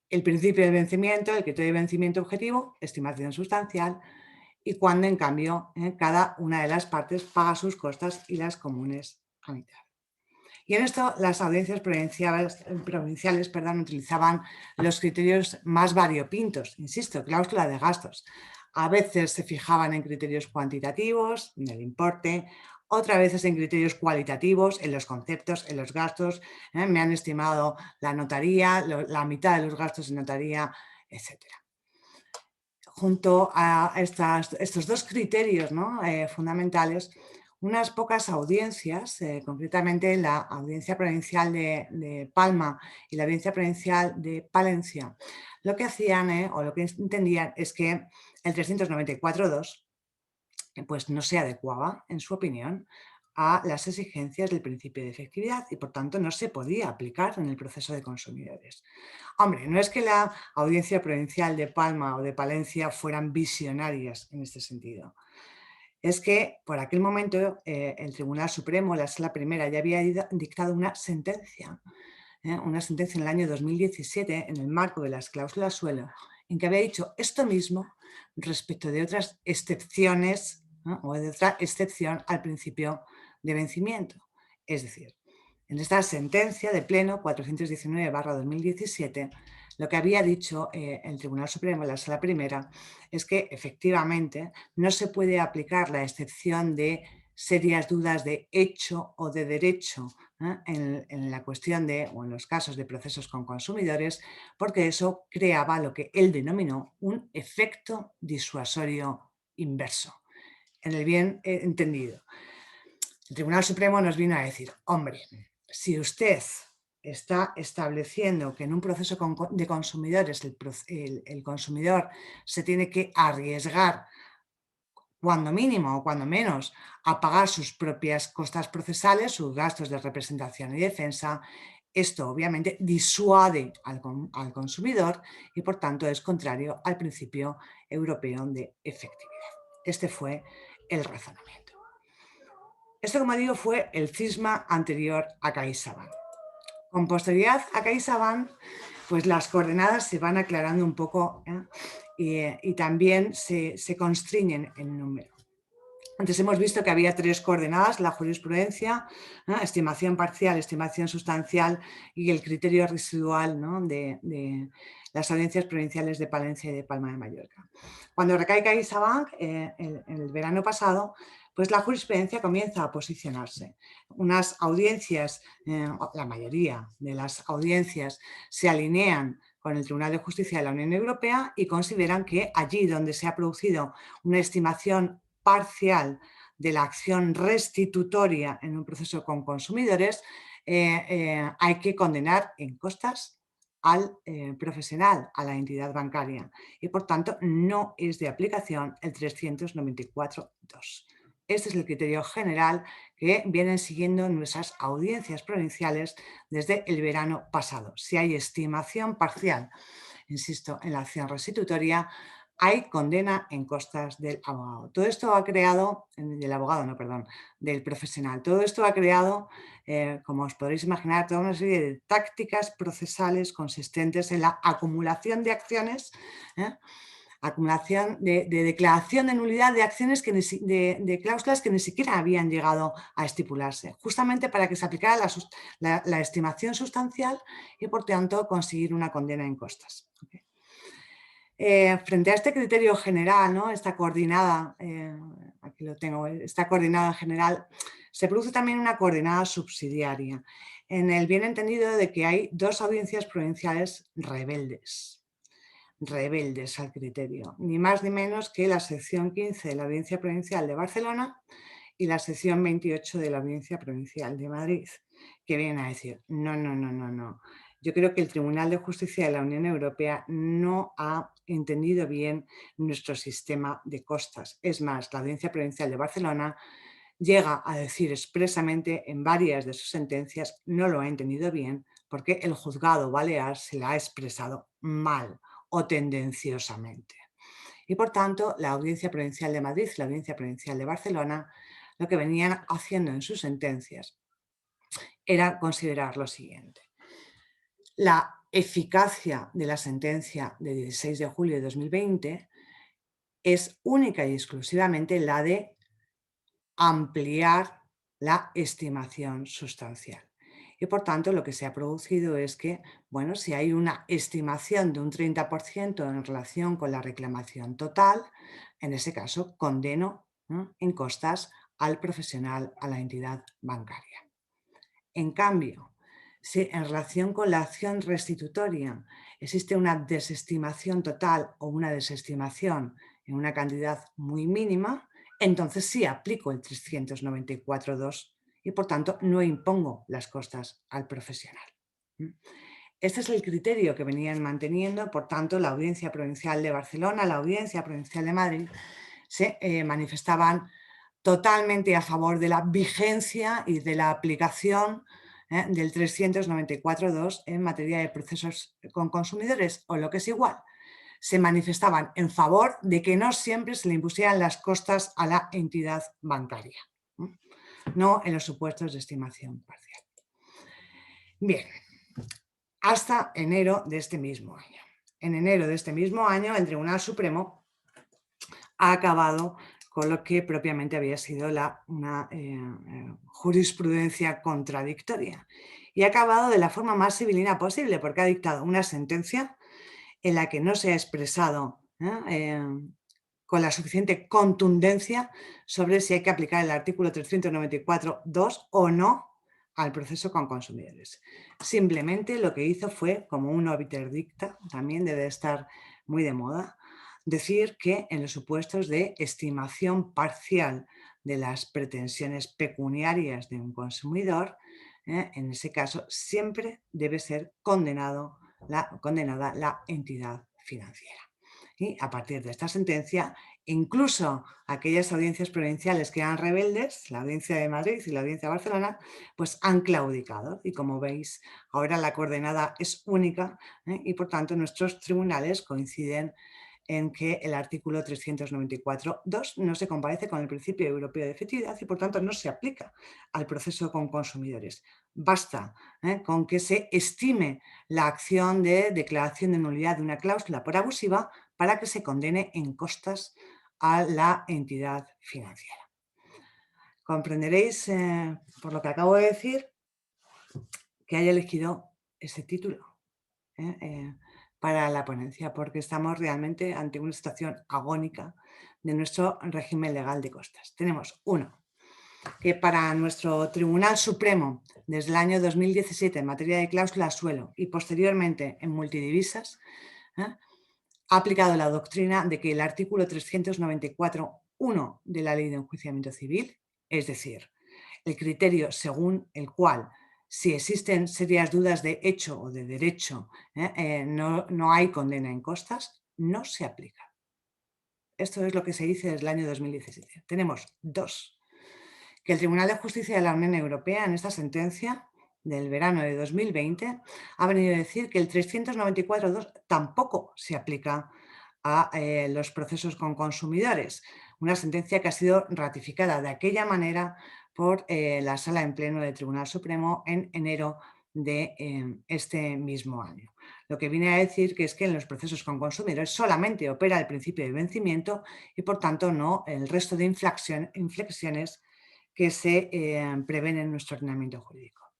el principio de vencimiento, el criterio de vencimiento objetivo, estimación sustancial, y cuando en cambio cada una de las partes paga sus costas y las comunes a mitad. Y en esto las audiencias provinciales utilizaban los criterios más variopintos, insisto, cláusula de gastos. A veces se fijaban en criterios cuantitativos, en el importe, otras veces en criterios cualitativos, en los conceptos, en los gastos. Me han estimado la notaría, la mitad de los gastos en notaría, etc. Junto a estos dos criterios, ¿no? Fundamentales, unas pocas audiencias, concretamente la Audiencia Provincial de Palma y la Audiencia Provincial de Palencia, lo que hacían o lo que entendían es que el 394.2 pues no se adecuaba, en su opinión, a las exigencias del principio de efectividad y por tanto no se podía aplicar en el proceso de consumidores. Hombre, no es que la Audiencia Provincial de Palma o de Palencia fueran visionarias en este sentido. Es que por aquel momento el Tribunal Supremo, la Sala Primera, ya había dictado una sentencia en el año 2017 en el marco de las cláusulas suelo, en que había dicho esto mismo respecto de otras excepciones o de otra excepción al principio de vencimiento. Es decir, en esta sentencia de pleno 419/2017, lo que había dicho el Tribunal Supremo, la Sala Primera, es que efectivamente no se puede aplicar la excepción de serias dudas de hecho o de derecho en la cuestión o en los casos de procesos con consumidores, porque eso creaba lo que él denominó un efecto disuasorio inverso, en el bien entendido. El Tribunal Supremo nos vino a decir, hombre, si usted está estableciendo que en un proceso de consumidores el consumidor se tiene que arriesgar cuando mínimo o cuando menos a pagar sus propias costas procesales, sus gastos de representación y defensa, esto obviamente disuade al consumidor y por tanto es contrario al principio europeo de efectividad. Este fue el razonamiento. Esto, como digo, fue el cisma anterior a CaixaBank. Con posterioridad a CaixaBank, pues las coordenadas se van aclarando un poco y también se constriñen en número. Antes hemos visto que había tres coordenadas, la jurisprudencia, estimación parcial, estimación sustancial y el criterio residual, ¿no? de las audiencias provinciales de Palencia y de Palma de Mallorca. Cuando recae CaixaBank, en el verano pasado, pues la jurisprudencia comienza a posicionarse. Unas audiencias, la mayoría de las audiencias se alinean con el Tribunal de Justicia de la Unión Europea y consideran que allí donde se ha producido una estimación parcial de la acción restitutoria en un proceso con consumidores, hay que condenar en costas al profesional, a la entidad bancaria y por tanto no es de aplicación el 394.2. Este es el criterio general que vienen siguiendo nuestras audiencias provinciales desde el verano pasado. Si hay estimación parcial, insisto, en la acción restitutoria, hay condena en costas del abogado. Todo esto ha creado, del profesional. Todo esto ha creado, como os podréis imaginar, toda una serie de tácticas procesales consistentes en la acumulación de acciones, acumulación de declaración de nulidad de acciones de cláusulas que ni siquiera habían llegado a estipularse, justamente para que se aplicara la estimación sustancial y por tanto conseguir una condena en costas. Frente a este criterio general, ¿no? Esta coordinada, aquí lo tengo, esta coordinada general, se produce también una coordinada subsidiaria, en el bien entendido de que hay dos audiencias provinciales rebeldes al criterio, ni más ni menos que la sección 15 de la Audiencia Provincial de Barcelona y la sección 28 de la Audiencia Provincial de Madrid, que vienen a decir, no. Yo creo que el Tribunal de Justicia de la Unión Europea no ha entendido bien nuestro sistema de costas. Es más, la Audiencia Provincial de Barcelona llega a decir expresamente en varias de sus sentencias no lo ha entendido bien porque el juzgado balear se la ha expresado mal o tendenciosamente. Y por tanto, la Audiencia Provincial de Madrid y la Audiencia Provincial de Barcelona lo que venían haciendo en sus sentencias era considerar lo siguiente. La eficacia de la sentencia de 16 de julio de 2020 es única y exclusivamente la de ampliar la estimación sustancial. Y por tanto lo que se ha producido es que, bueno, si hay una estimación de un 30% en relación con la reclamación total, en ese caso condeno, ¿no?, en costas al profesional, a la entidad bancaria. En cambio, si en relación con la acción restitutoria existe una desestimación total o una desestimación en una cantidad muy mínima, entonces sí aplico el 394.2 y por tanto no impongo las costas al profesional. Este es el criterio que venían manteniendo, por tanto la Audiencia Provincial de Barcelona, la Audiencia Provincial de Madrid se manifestaban totalmente a favor de la vigencia y de la aplicación del 394.2 en materia de procesos con consumidores, o lo que es igual, se manifestaban en favor de que no siempre se le impusieran las costas a la entidad bancaria, no en los supuestos de estimación parcial. Bien, hasta enero de este mismo año. En enero de este mismo año, el Tribunal Supremo ha acabado con lo que propiamente había sido una jurisprudencia contradictoria. Y ha acabado de la forma más civilina posible, porque ha dictado una sentencia en la que no se ha expresado con la suficiente contundencia sobre si hay que aplicar el artículo 394.2 o no al proceso con consumidores. Simplemente lo que hizo fue, como un obiter dicta, también debe estar muy de moda, decir que en los supuestos de estimación parcial de las pretensiones pecuniarias de un consumidor, en ese caso siempre debe ser condenada la entidad financiera. Y a partir de esta sentencia, incluso aquellas audiencias provinciales que eran rebeldes, la Audiencia de Madrid y la Audiencia de Barcelona, pues han claudicado. Y como veis, ahora la coordenada es única y por tanto nuestros tribunales coinciden en que el artículo 394.2 no se comparece con el principio europeo de efectividad y por tanto no se aplica al proceso con consumidores. Basta con que se estime la acción de declaración de nulidad de una cláusula por abusiva para que se condene en costas a la entidad financiera. Comprenderéis, por lo que acabo de decir, que haya elegido ese título para la ponencia, porque estamos realmente ante una situación agónica de nuestro régimen legal de costas. Tenemos uno, que para nuestro Tribunal Supremo, desde el año 2017 en materia de cláusula suelo y posteriormente en multidivisas, ha aplicado la doctrina de que el artículo 394.1 de la Ley de Enjuiciamiento Civil, es decir, el criterio según el cual si existen serias dudas de hecho o de derecho, no hay condena en costas, no se aplica. Esto es lo que se dice desde el año 2017. Tenemos dos que el Tribunal de Justicia de la Unión Europea en esta sentencia del verano de 2020 ha venido a decir que el 394.2 tampoco se aplica a los procesos con consumidores, una sentencia que ha sido ratificada de aquella manera por la Sala en Pleno del Tribunal Supremo en enero de este mismo año. Lo que viene a decir que es que en los procesos con consumidores solamente opera el principio de vencimiento y por tanto no el resto de inflexiones que se prevén en nuestro ordenamiento jurídico.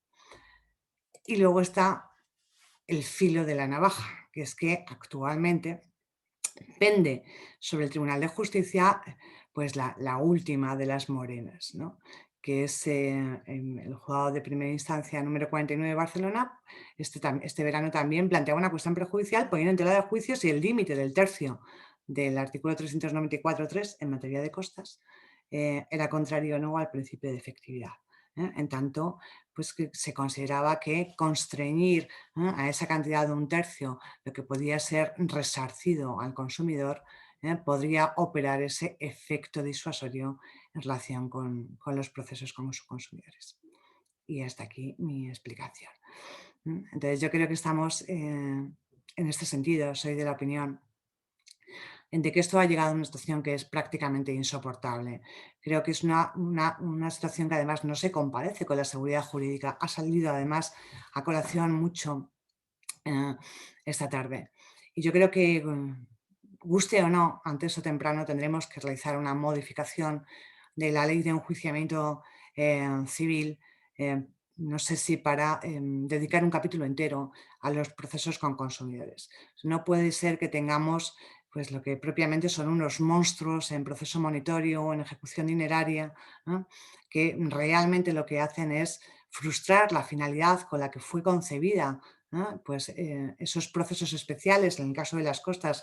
Y luego está el filo de la navaja, que es que actualmente pende sobre el Tribunal de Justicia pues la última de las morenas, ¿no? Que es el juzgado de primera instancia número 49 de Barcelona. Este verano también planteaba una cuestión prejudicial poniendo en tela de juicio si el límite del tercio del artículo 394.3 en materia de costas era contrario o no al principio de efectividad. En tanto, pues que se consideraba que constreñir a esa cantidad de un tercio lo que podía ser resarcido al consumidor podría operar ese efecto disuasorio en relación con los procesos con sus consumidores. Y hasta aquí mi explicación. Entonces yo creo que estamos en este sentido, soy de la opinión de que esto ha llegado a una situación que es prácticamente insoportable. Creo que es una situación que además no se comparece con la seguridad jurídica. Ha salido además a colación mucho esta tarde. Y yo creo que, guste o no, antes o temprano tendremos que realizar una modificación de la ley de enjuiciamiento civil, no sé si para dedicar un capítulo entero a los procesos con consumidores. No puede ser que tengamos pues lo que propiamente son unos monstruos en proceso monitorio o en ejecución dineraria, ¿no? Que realmente lo que hacen es frustrar la finalidad con la que fue concebida, ¿no? Pues esos procesos especiales, en el caso de las costas,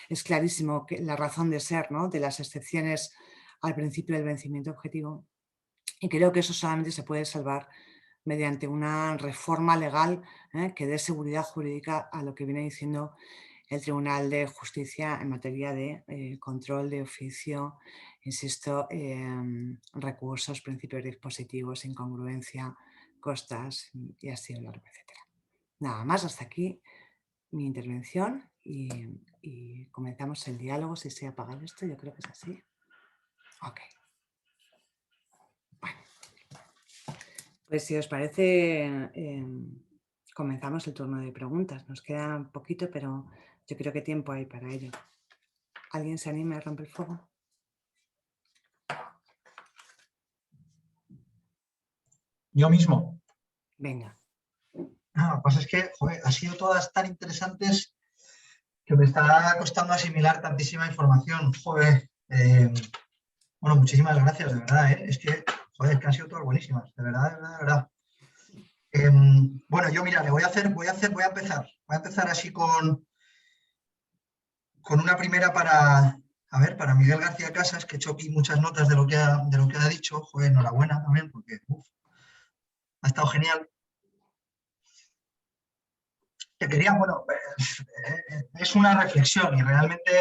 es clarísimo que la razón de ser, ¿no? De las excepciones al principio del vencimiento objetivo. Y creo que eso solamente se puede salvar mediante una reforma legal que dé seguridad jurídica a lo que viene diciendo el Tribunal de Justicia en materia de control de oficio, insisto, recursos, principios dispositivos, incongruencia, costas y así a lo largo, etc. Nada más, hasta aquí mi intervención y comenzamos el diálogo. Si se ha apagado esto, yo creo que es así. Ok. Bueno, pues si os parece, comenzamos el turno de preguntas. Nos queda un poquito, pero yo creo que tiempo hay para ello. ¿Alguien se anima a romper el fuego? Yo mismo. Venga. Lo que pasa es que, joder, ha sido todas tan interesantes que me está costando asimilar tantísima información. Joder, bueno, muchísimas gracias, de verdad, Es que, joder, que han sido todas buenísimas, de verdad, de verdad, de verdad. Bueno, yo mira, voy a empezar así con una primera para Miguel García Casas, que he hecho aquí muchas notas de lo que ha dicho. Joder, enhorabuena también, porque ha estado genial. Que quería, bueno, es una reflexión y realmente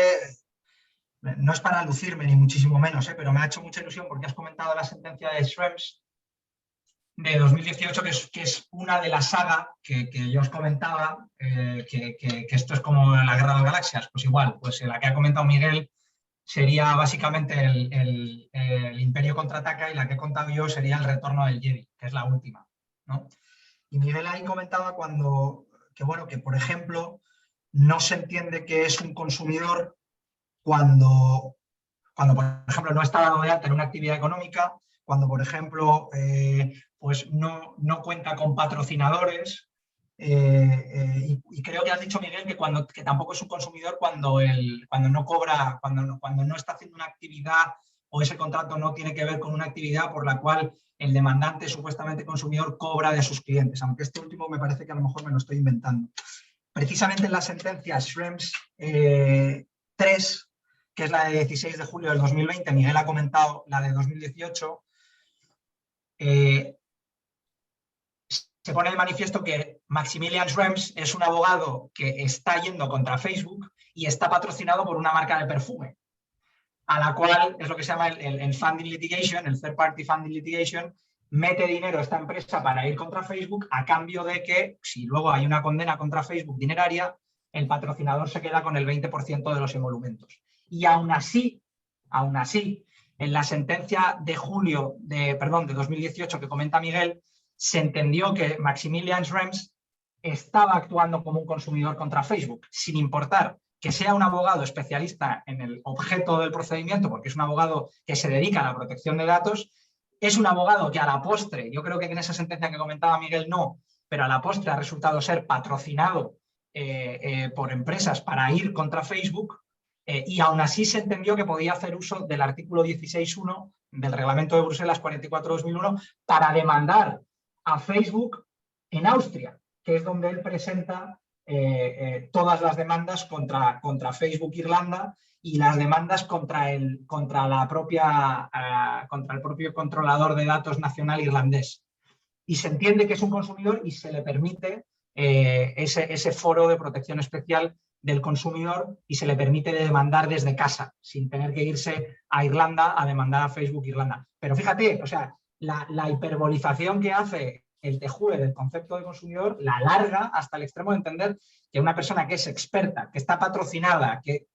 no es para lucirme ni muchísimo menos, pero me ha hecho mucha ilusión porque has comentado la sentencia de Schrems de 2018, que es una de la saga que yo os comentaba, que esto es como la Guerra de las Galaxias. Pues igual, pues la que ha comentado Miguel sería básicamente el Imperio contraataca, y la que he contado yo sería el Retorno del Jedi, que es la última, ¿no? Y Miguel ahí comentaba que por ejemplo, no se entiende que es un consumidor cuando por ejemplo, no está dado de alta en una actividad económica, cuando, por ejemplo, pues no cuenta con patrocinadores, y creo que has dicho, Miguel, que tampoco es un consumidor cuando no cobra, cuando no está haciendo una actividad, o ese contrato no tiene que ver con una actividad por la cual el demandante, supuestamente consumidor, cobra de sus clientes, aunque este último me parece que a lo mejor me lo estoy inventando. Precisamente en la sentencia Schrems 3, que es la de 16 de julio del 2020, Miguel ha comentado la de 2018, se pone de manifiesto que Maximilian Schrems es un abogado que está yendo contra Facebook y está patrocinado por una marca de perfume. a la cual es lo que se llama el funding litigation, el third party funding litigation, mete dinero a esta empresa para ir contra Facebook a cambio de que, si luego hay una condena contra Facebook dineraria, el patrocinador se queda con el 20% de los emolumentos. Y aún así, en la sentencia de julio de 2018 que comenta Miguel, se entendió que Maximilian Schrems estaba actuando como un consumidor contra Facebook, sin importar que sea un abogado especialista en el objeto del procedimiento, porque es un abogado que se dedica a la protección de datos, es un abogado que a la postre, yo creo que en esa sentencia que comentaba Miguel no, pero a la postre ha resultado ser patrocinado por empresas para ir contra Facebook, y aún así se entendió que podía hacer uso del artículo 16.1 del Reglamento de Bruselas 44/2001 para demandar a Facebook en Austria, que es donde él presenta todas las demandas contra Facebook Irlanda y las demandas contra el propio controlador de datos nacional irlandés. Y se entiende que es un consumidor y se le permite ese foro de protección especial del consumidor y se le permite demandar desde casa, sin tener que irse a Irlanda a demandar a Facebook Irlanda. Pero fíjate, o sea, la hiperbolización que hace el TJUE del concepto de consumidor la alarga hasta el extremo de entender que una persona que es experta, que está patrocinada, que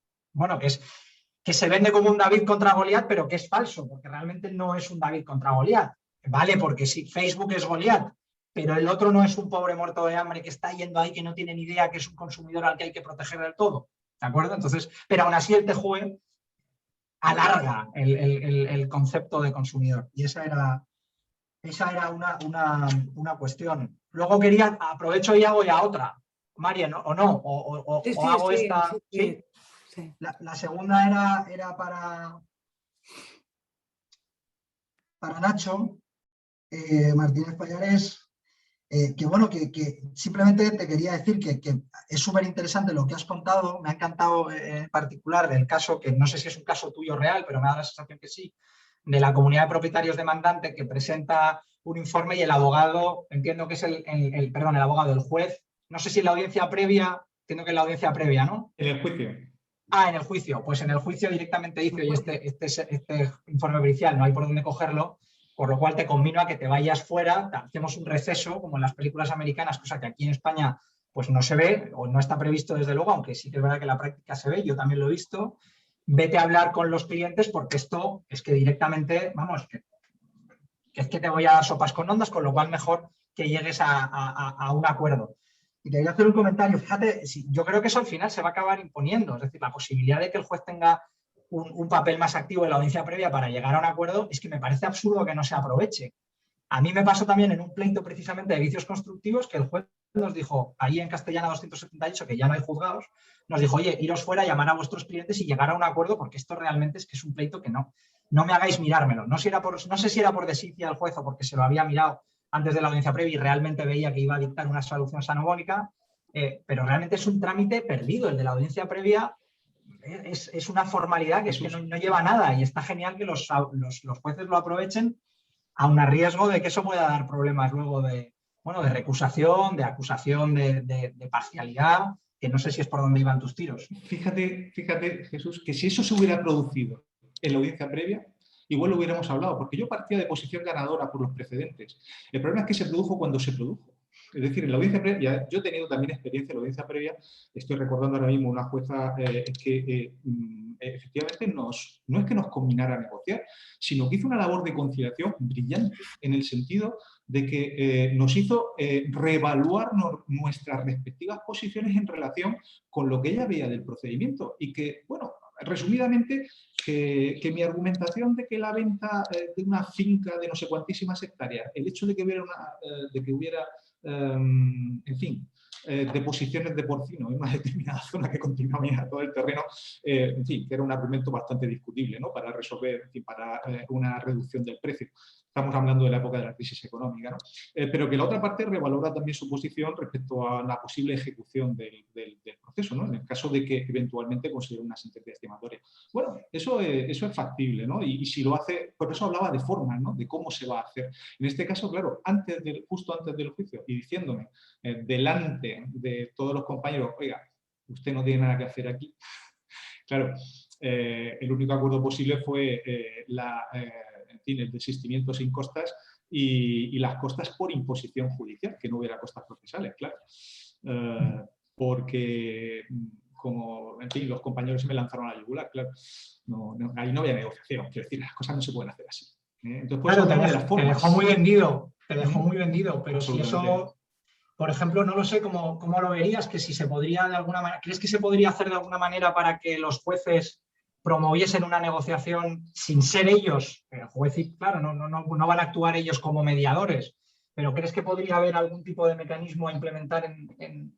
se vende como un David contra Goliat, pero que es falso, porque realmente no es un David contra Goliat. Vale, porque sí, Facebook es Goliat, pero el otro no es un pobre muerto de hambre que está yendo ahí, que no tiene ni idea, que es un consumidor al que hay que proteger del todo. ¿De acuerdo? Entonces, pero aún así el TJUE alarga el concepto de consumidor. Y esa era una cuestión. Luego aprovecho y hago ya otra. Marian, ¿o no? ¿O hago esta? Sí. La segunda era para Nacho Martínez Pallares, que simplemente te quería decir que es súper interesante lo que has contado. Me ha encantado en particular el caso, que no sé si es un caso tuyo real, pero me da la sensación que sí, de la comunidad de propietarios demandante que presenta un informe y el abogado, entiendo que es el juez, no sé si en la audiencia previa, entiendo que en la audiencia previa, ¿no? En el juicio. En el juicio. Pues en el juicio directamente dice, oye, este informe pericial no hay por dónde cogerlo, por lo cual te convino a que te vayas fuera, hacemos un receso, como en las películas americanas, cosa que aquí en España pues no se ve, o no está previsto desde luego, aunque sí que es verdad que en la práctica se ve, yo también lo he visto. Vete a hablar con los clientes porque esto es que directamente, vamos, que es que te voy a dar sopas con ondas, con lo cual mejor que llegues a un acuerdo. Y te voy a hacer un comentario, fíjate, yo creo que eso al final se va a acabar imponiendo, es decir, la posibilidad de que el juez tenga un papel más activo en la audiencia previa para llegar a un acuerdo es que me parece absurdo que no se aproveche. A mí me pasó también en un pleito precisamente de vicios constructivos que el juez nos dijo, ahí en Castellana 278, que ya no hay juzgados, nos dijo, oye, iros fuera, llamar a vuestros clientes y llegar a un acuerdo porque esto realmente es que es un pleito que no me hagáis mirármelo. No sé si era por desidia al juez o porque se lo había mirado antes de la audiencia previa y realmente veía que iba a dictar una solución sanobónica, pero realmente es un trámite perdido. El de la audiencia previa es una formalidad que es que no lleva nada y está genial que los jueces lo aprovechen, aun a riesgo de que eso pueda dar problemas luego de recusación, de acusación de parcialidad, que no sé si es por donde iban tus tiros. Fíjate, Jesús, que si eso se hubiera producido en la audiencia previa, igual lo hubiéramos hablado, porque yo partía de posición ganadora por los precedentes. El problema es que se produjo cuando se produjo. Es decir, en la audiencia previa, yo he tenido también experiencia en la audiencia previa, estoy recordando ahora mismo una jueza que efectivamente no es que nos combinara a negociar, sino que hizo una labor de conciliación brillante, en el sentido de que nos hizo reevaluar nuestras respectivas posiciones en relación con lo que ella veía del procedimiento y que, bueno, resumidamente, que mi argumentación de que la venta de una finca de no sé cuantísimas hectáreas, el hecho de que hubiera en fin, deposiciones de porcino en una determinada zona que continuaba todo el terreno, en fin, que era un argumento bastante discutible, ¿no? Para resolver, en fin, para una reducción del precio. Estamos hablando de la época de la crisis económica, ¿no? Pero que la otra parte revalora también su posición respecto a la posible ejecución del proceso, ¿no? En el caso de que eventualmente considere una sentencia estimatoria. Bueno, eso es factible, ¿no? Y si lo hace, por eso hablaba de formas, ¿no? De cómo se va a hacer. En este caso, claro, justo antes del juicio y diciéndome delante de todos los compañeros, oiga, usted no tiene nada que hacer aquí. Claro, el único acuerdo posible fue en fin, el desistimiento sin costas y las costas por imposición judicial, que no hubiera costas procesales, claro. Porque, como, en fin, los compañeros se me lanzaron a la yugular, claro. Ahí no había negociación, quiero decir, las cosas no se pueden hacer así. Entonces, pues, claro, de las te formas. dejó muy vendido, pero si eso, por ejemplo, no lo sé cómo lo verías, que si se podría de alguna manera, ¿crees que se podría hacer de alguna manera para que los jueces promoviesen una negociación sin ser ellos, el juez, claro, no van a actuar ellos como mediadores, pero ¿crees que podría haber algún tipo de mecanismo a implementar en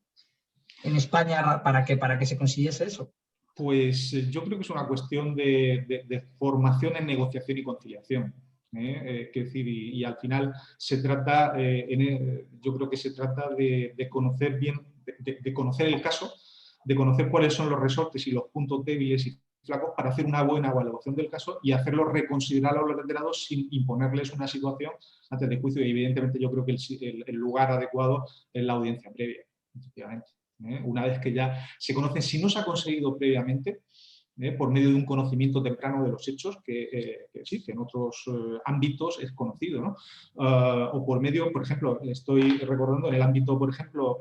España para que se consiguiese eso? Pues yo creo que es una cuestión de formación en negociación y conciliación. Quiero decir, y al final se trata, yo creo que se trata de conocer bien, de conocer el caso, de conocer cuáles son los resortes y los puntos débiles y flacos para hacer una buena evaluación del caso y hacerlo reconsiderar a los letrados sin imponerles una situación antes de juicio. Y evidentemente yo creo que el lugar adecuado es la audiencia previa, efectivamente. Una vez que ya se conocen, si no se ha conseguido previamente, por medio de un conocimiento temprano de los hechos, que sí, que en otros ámbitos es conocido, ¿no? O por medio, por ejemplo, estoy recordando en el ámbito, por ejemplo,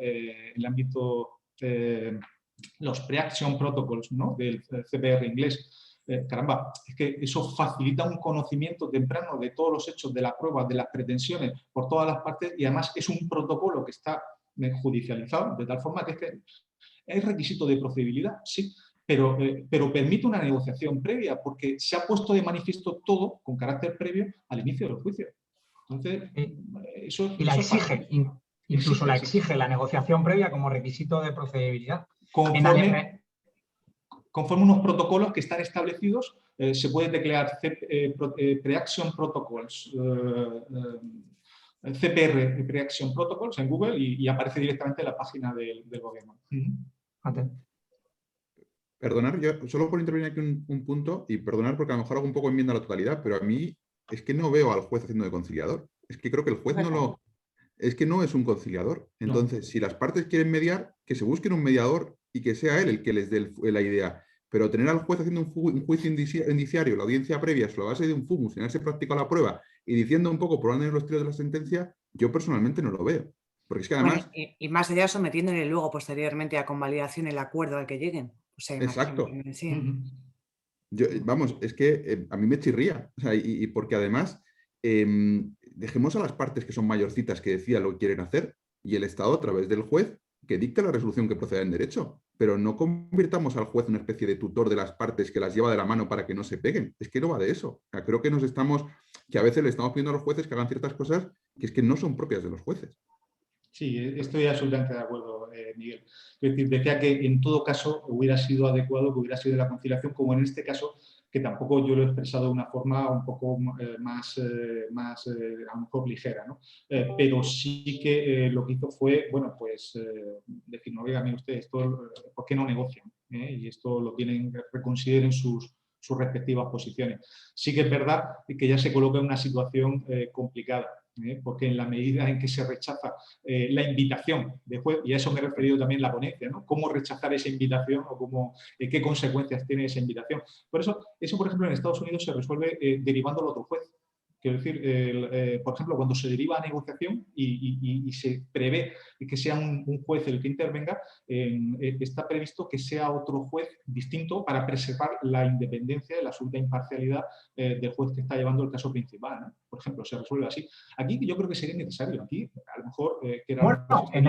los pre-action protocols, ¿no? Del CPR inglés. Caramba, es que eso facilita un conocimiento temprano de todos los hechos, de la prueba, de las pretensiones por todas las partes, y además es un protocolo que está judicializado, de tal forma que es requisito de procedibilidad, sí, pero permite una negociación previa, porque se ha puesto de manifiesto todo con carácter previo al inicio del juicio. Entonces, y la exige, incluso la exige la negociación previa como requisito de procedibilidad. Conforme unos protocolos que están establecidos, se pueden declarar pre-action protocols, CPR, Pre-Action Protocols, en Google y aparece directamente en la página del gobierno. Perdonar, yo solo por intervenir aquí un punto, y perdonar porque a lo mejor hago un poco enmienda a la totalidad, pero a mí es que no veo al juez haciendo de conciliador. Es que creo que el juez es que no es un conciliador. Entonces, si las partes quieren mediar, que se busquen un mediador y que sea él el que les dé la idea. Pero tener al juez haciendo un juicio indiciario, la audiencia previa, sobre la base de un fumus, sin haberse practicado la prueba y diciendo un poco por dónde los tiros de la sentencia, yo personalmente no lo veo. Porque es que además... Bueno, y más allá sometiéndole luego posteriormente a convalidación el acuerdo al que lleguen. O sea, exacto. Sí. Vamos, es que a mí me chirría. O sea, y porque además dejemos a las partes que son mayorcitas que decían lo que quieren hacer y el Estado a través del juez que dicte la resolución que proceda en derecho. Pero no convirtamos al juez en una especie de tutor de las partes que las lleva de la mano para que no se peguen. Es que no va de eso. O sea, creo que que a veces le estamos pidiendo a los jueces que hagan ciertas cosas que es que no son propias de los jueces. Sí, estoy absolutamente de acuerdo, Miguel. Es decir, decía que en todo caso hubiera sido adecuado, que hubiera sido la conciliación, como en este caso, que tampoco yo lo he expresado de una forma un poco más a lo mejor ligera, ¿no? Pero sí que lo que hizo fue, bueno, pues decir, no, oiga, mire usted, esto, ¿por qué no negocian? Y esto lo tienen, reconsideren sus respectivas posiciones. Sí que es verdad que ya se coloca en una situación complicada. Porque en la medida en que se rechaza la invitación de juez, y a eso me he referido también en la ponencia, ¿no? Cómo rechazar esa invitación o qué consecuencias tiene esa invitación. Por eso, por ejemplo, en Estados Unidos se resuelve derivándolo a otro juez. Quiero decir, por ejemplo, cuando se deriva a negociación y se prevé que sea un juez el que intervenga, está previsto que sea otro juez distinto para preservar la independencia y la absoluta imparcialidad del juez que está llevando el caso principal, ¿no? Por ejemplo, se resuelve así. Aquí yo creo que sería necesario. Aquí, a lo mejor... bueno, en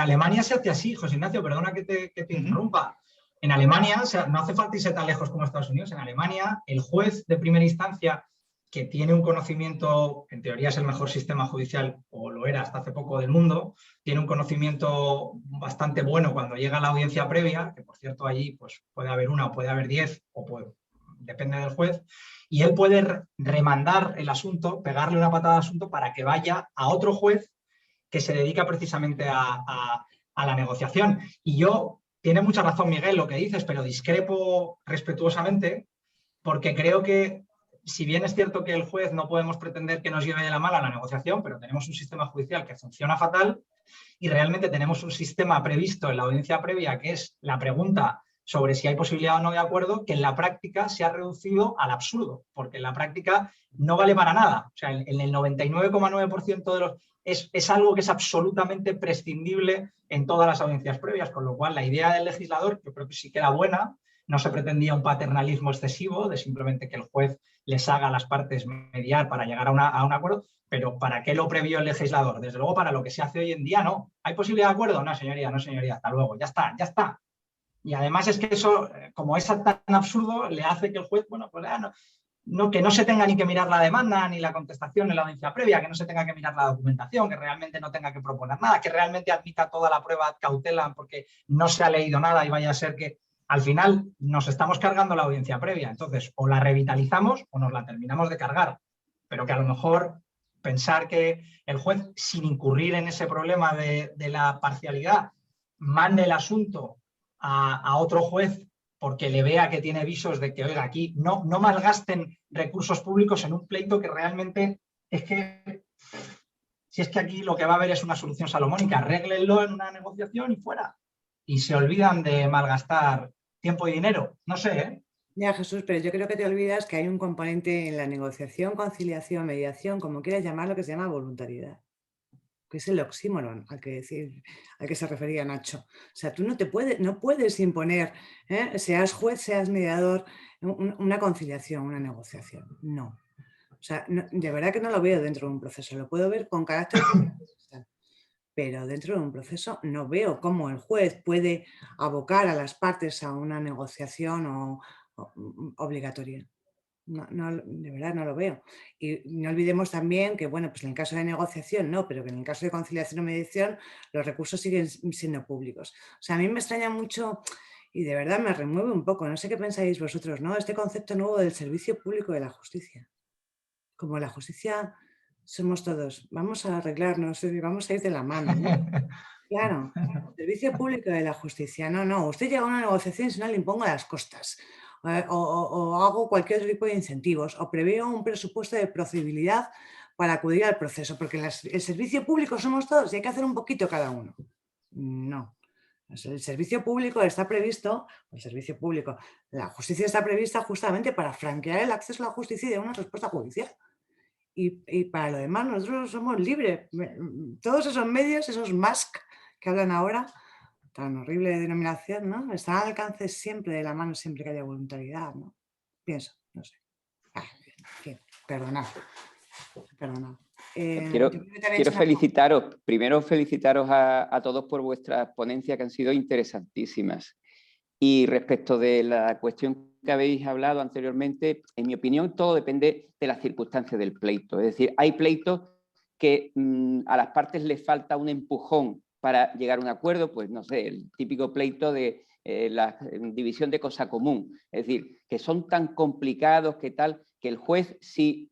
Alemania se hace así, José Ignacio, perdona que te interrumpa. En Alemania, o sea, no hace falta irse tan lejos como Estados Unidos. En Alemania, el juez de primera instancia que tiene un conocimiento, en teoría es el mejor sistema judicial, o lo era hasta hace poco del mundo, tiene un conocimiento bastante bueno cuando llega a la audiencia previa, que por cierto allí pues, puede haber una o puede haber 10, depende del juez, y él puede remandar el asunto, pegarle una patada al asunto para que vaya a otro juez que se dedica precisamente a la negociación. Y tiene mucha razón Miguel lo que dices, pero discrepo respetuosamente, porque creo que si bien es cierto que el juez no podemos pretender que nos lleve de la mala la negociación, pero tenemos un sistema judicial que funciona fatal y realmente tenemos un sistema previsto en la audiencia previa que es la pregunta sobre si hay posibilidad o no de acuerdo, que en la práctica se ha reducido al absurdo, porque en la práctica no vale para nada. O sea, en el 99,9% de los... Es algo que es absolutamente prescindible en todas las audiencias previas, con lo cual la idea del legislador, yo creo que sí que era buena. No se pretendía un paternalismo excesivo de simplemente que el juez les haga a las partes mediar para llegar a un acuerdo, pero ¿para qué lo previó el legislador? Desde luego para lo que se hace hoy en día no. ¿Hay posibilidad de acuerdo? No, señoría, no, señoría, hasta luego, ya está, ya está. Y además es que eso, como es tan absurdo, le hace que el juez, bueno, pues que no se tenga ni que mirar la demanda, ni la contestación en la audiencia previa, que no se tenga que mirar la documentación, que realmente no tenga que proponer nada, que realmente admita toda la prueba ad cautelam porque no se ha leído nada y vaya a ser que al final nos estamos cargando la audiencia previa. Entonces, o la revitalizamos o nos la terminamos de cargar. Pero que a lo mejor pensar que el juez, sin incurrir en ese problema de la parcialidad, mande el asunto a otro juez porque le vea que tiene visos de que, oiga, aquí no malgasten recursos públicos en un pleito que realmente es que, si es que aquí lo que va a haber es una solución salomónica, arréglenlo en una negociación y fuera. Y se olvidan de malgastar tiempo y dinero. No sé, ¿eh? Ya, Jesús, pero yo creo que te olvidas que hay un componente en la negociación, conciliación, mediación, como quieras llamarlo, que se llama voluntariedad, que es el oxímoron al que se refería Nacho. O sea, tú no puedes imponer, seas juez, seas mediador, una conciliación, una negociación. No. O sea, de verdad que no lo veo dentro de un proceso. Lo puedo ver con carácter procesal, pero dentro de un proceso no veo cómo el juez puede abocar a las partes a una negociación obligatoria. No, de verdad no lo veo. Y no olvidemos también que, bueno, pues en el caso de negociación no, pero que en el caso de conciliación o mediación los recursos siguen siendo públicos. O sea, a mí me extraña mucho y de verdad me remueve un poco, no sé qué pensáis vosotros, ¿no? Este concepto nuevo del servicio público de la justicia. Como la justicia somos todos, vamos a arreglarnos, vamos a ir de la mano, ¿no? Claro, servicio público de la justicia. No, usted llega a una negociación y si no le impongo las costas. O hago cualquier otro tipo de incentivos, o preveo un presupuesto de procedibilidad para acudir al proceso, porque el servicio público somos todos y hay que hacer un poquito cada uno. No. El servicio público está previsto, la justicia está prevista justamente para franquear el acceso a la justicia y dar una respuesta judicial. Y para lo demás nosotros somos libres. Todos esos medios, esos MASC que hablan ahora, tan horrible denominación, ¿no? Están al alcance siempre de la mano, siempre que haya voluntariedad, ¿no? Pienso, no sé. Perdonad. Quiero felicitaros, primero felicitaros a todos por vuestras ponencias que han sido interesantísimas. Y respecto de la cuestión que habéis hablado anteriormente, en mi opinión todo depende de las circunstancias del pleito. Es decir, hay pleitos que a las partes les falta un empujón para llegar a un acuerdo, pues no sé, el típico pleito de la división de cosa común. Es decir, que son tan complicados que el juez, si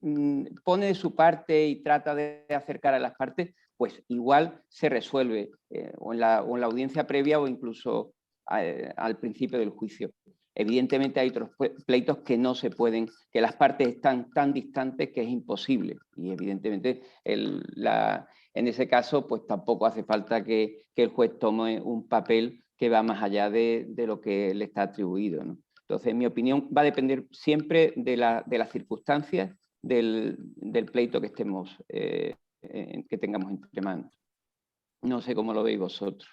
pone de su parte y trata de acercar a las partes, pues igual se resuelve o en la audiencia previa o incluso al principio del juicio. Evidentemente hay otros pleitos que no se pueden, que las partes están tan distantes que es imposible. Y evidentemente en ese caso pues tampoco hace falta que el juez tome un papel que va más allá de lo que le está atribuido, ¿no? Entonces, en mi opinión, va a depender siempre de las circunstancias del pleito que que tengamos entre manos. No sé cómo lo veis vosotros.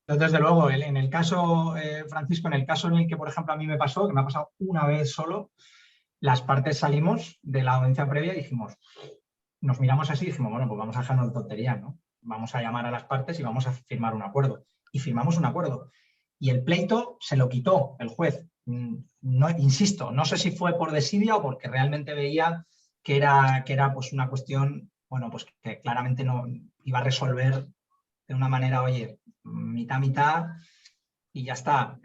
Desde luego, en el caso, Francisco, en el caso en el que, por ejemplo, a mí me pasó, que me ha pasado una vez solo, las partes salimos de la audiencia previa y dijimos, nos miramos así y dijimos, bueno, pues vamos a dejarnos de tonterías, ¿no? Vamos a llamar a las partes y vamos a firmar un acuerdo. Y firmamos un acuerdo. Y el pleito se lo quitó el juez. No, insisto, no sé si fue por desidia o porque realmente veía que era pues una cuestión, bueno, pues que claramente no iba a resolver de una manera, oye, mitad y ya está.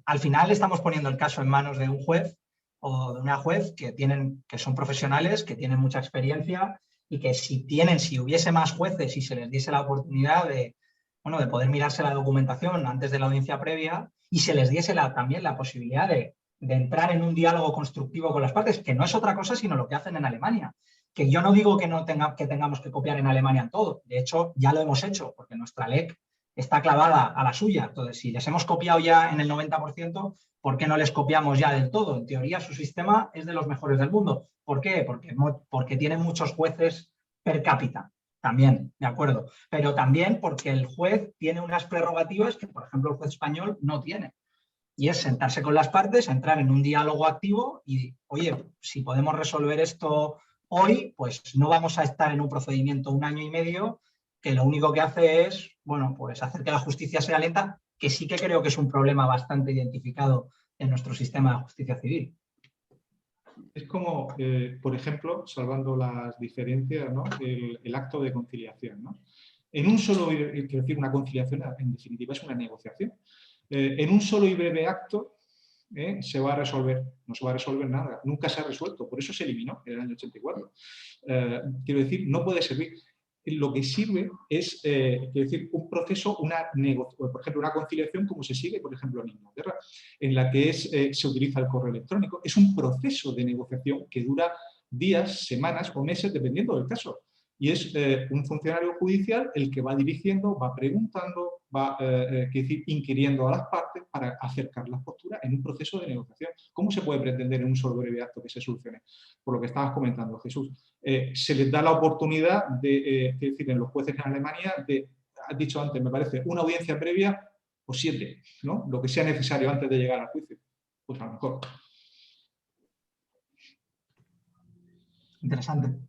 Al final estamos poniendo el caso en manos de un juez o de una juez que son profesionales, que tienen mucha experiencia y que si hubiese más jueces y se les diese la oportunidad de poder mirarse la documentación antes de la audiencia previa y se les diese también la posibilidad de entrar en un diálogo constructivo con las partes, que no es otra cosa sino lo que hacen en Alemania. Que yo no digo que tengamos que copiar en Alemania todo. De hecho, ya lo hemos hecho, porque nuestra LEC está clavada a la suya. Entonces, si les hemos copiado ya en el 90%, ¿por qué no les copiamos ya del todo? En teoría, su sistema es de los mejores del mundo. ¿Por qué? Porque tienen muchos jueces per cápita. También, de acuerdo. Pero también porque el juez tiene unas prerrogativas que, por ejemplo, el juez español no tiene. Y es sentarse con las partes, entrar en un diálogo activo y, oye, si podemos resolver esto hoy, pues no vamos a estar en un procedimiento 1 año y medio que lo único que hace es, bueno, pues hacer que la justicia sea lenta, que sí que creo que es un problema bastante identificado en nuestro sistema de justicia civil. Es como, por ejemplo, salvando las diferencias, ¿no? el acto de conciliación, ¿no? En un solo, quiero decir, una conciliación en definitiva es una negociación. En un solo y breve acto se va a resolver, no se va a resolver nada, nunca se ha resuelto, por eso se eliminó en el año 84. Quiero decir, no puede servir. Lo que sirve es, quiero decir, un proceso, por ejemplo, una conciliación como se sigue, por ejemplo, en Inglaterra, en la que se utiliza el correo electrónico. Es un proceso de negociación que dura días, semanas o meses, dependiendo del caso. Y es un funcionario judicial el que va dirigiendo, va preguntando, va quiero decir, inquiriendo a las partes para acercar las posturas en un proceso de negociación. ¿Cómo se puede pretender en un solo breve acto que se solucione? Por lo que estabas comentando, Jesús. Se les da la oportunidad de, es decir, en los jueces en Alemania, has dicho antes, me parece, una audiencia previa o 7, ¿no? Lo que sea necesario antes de llegar al juicio. Pues a lo mejor. Interesante.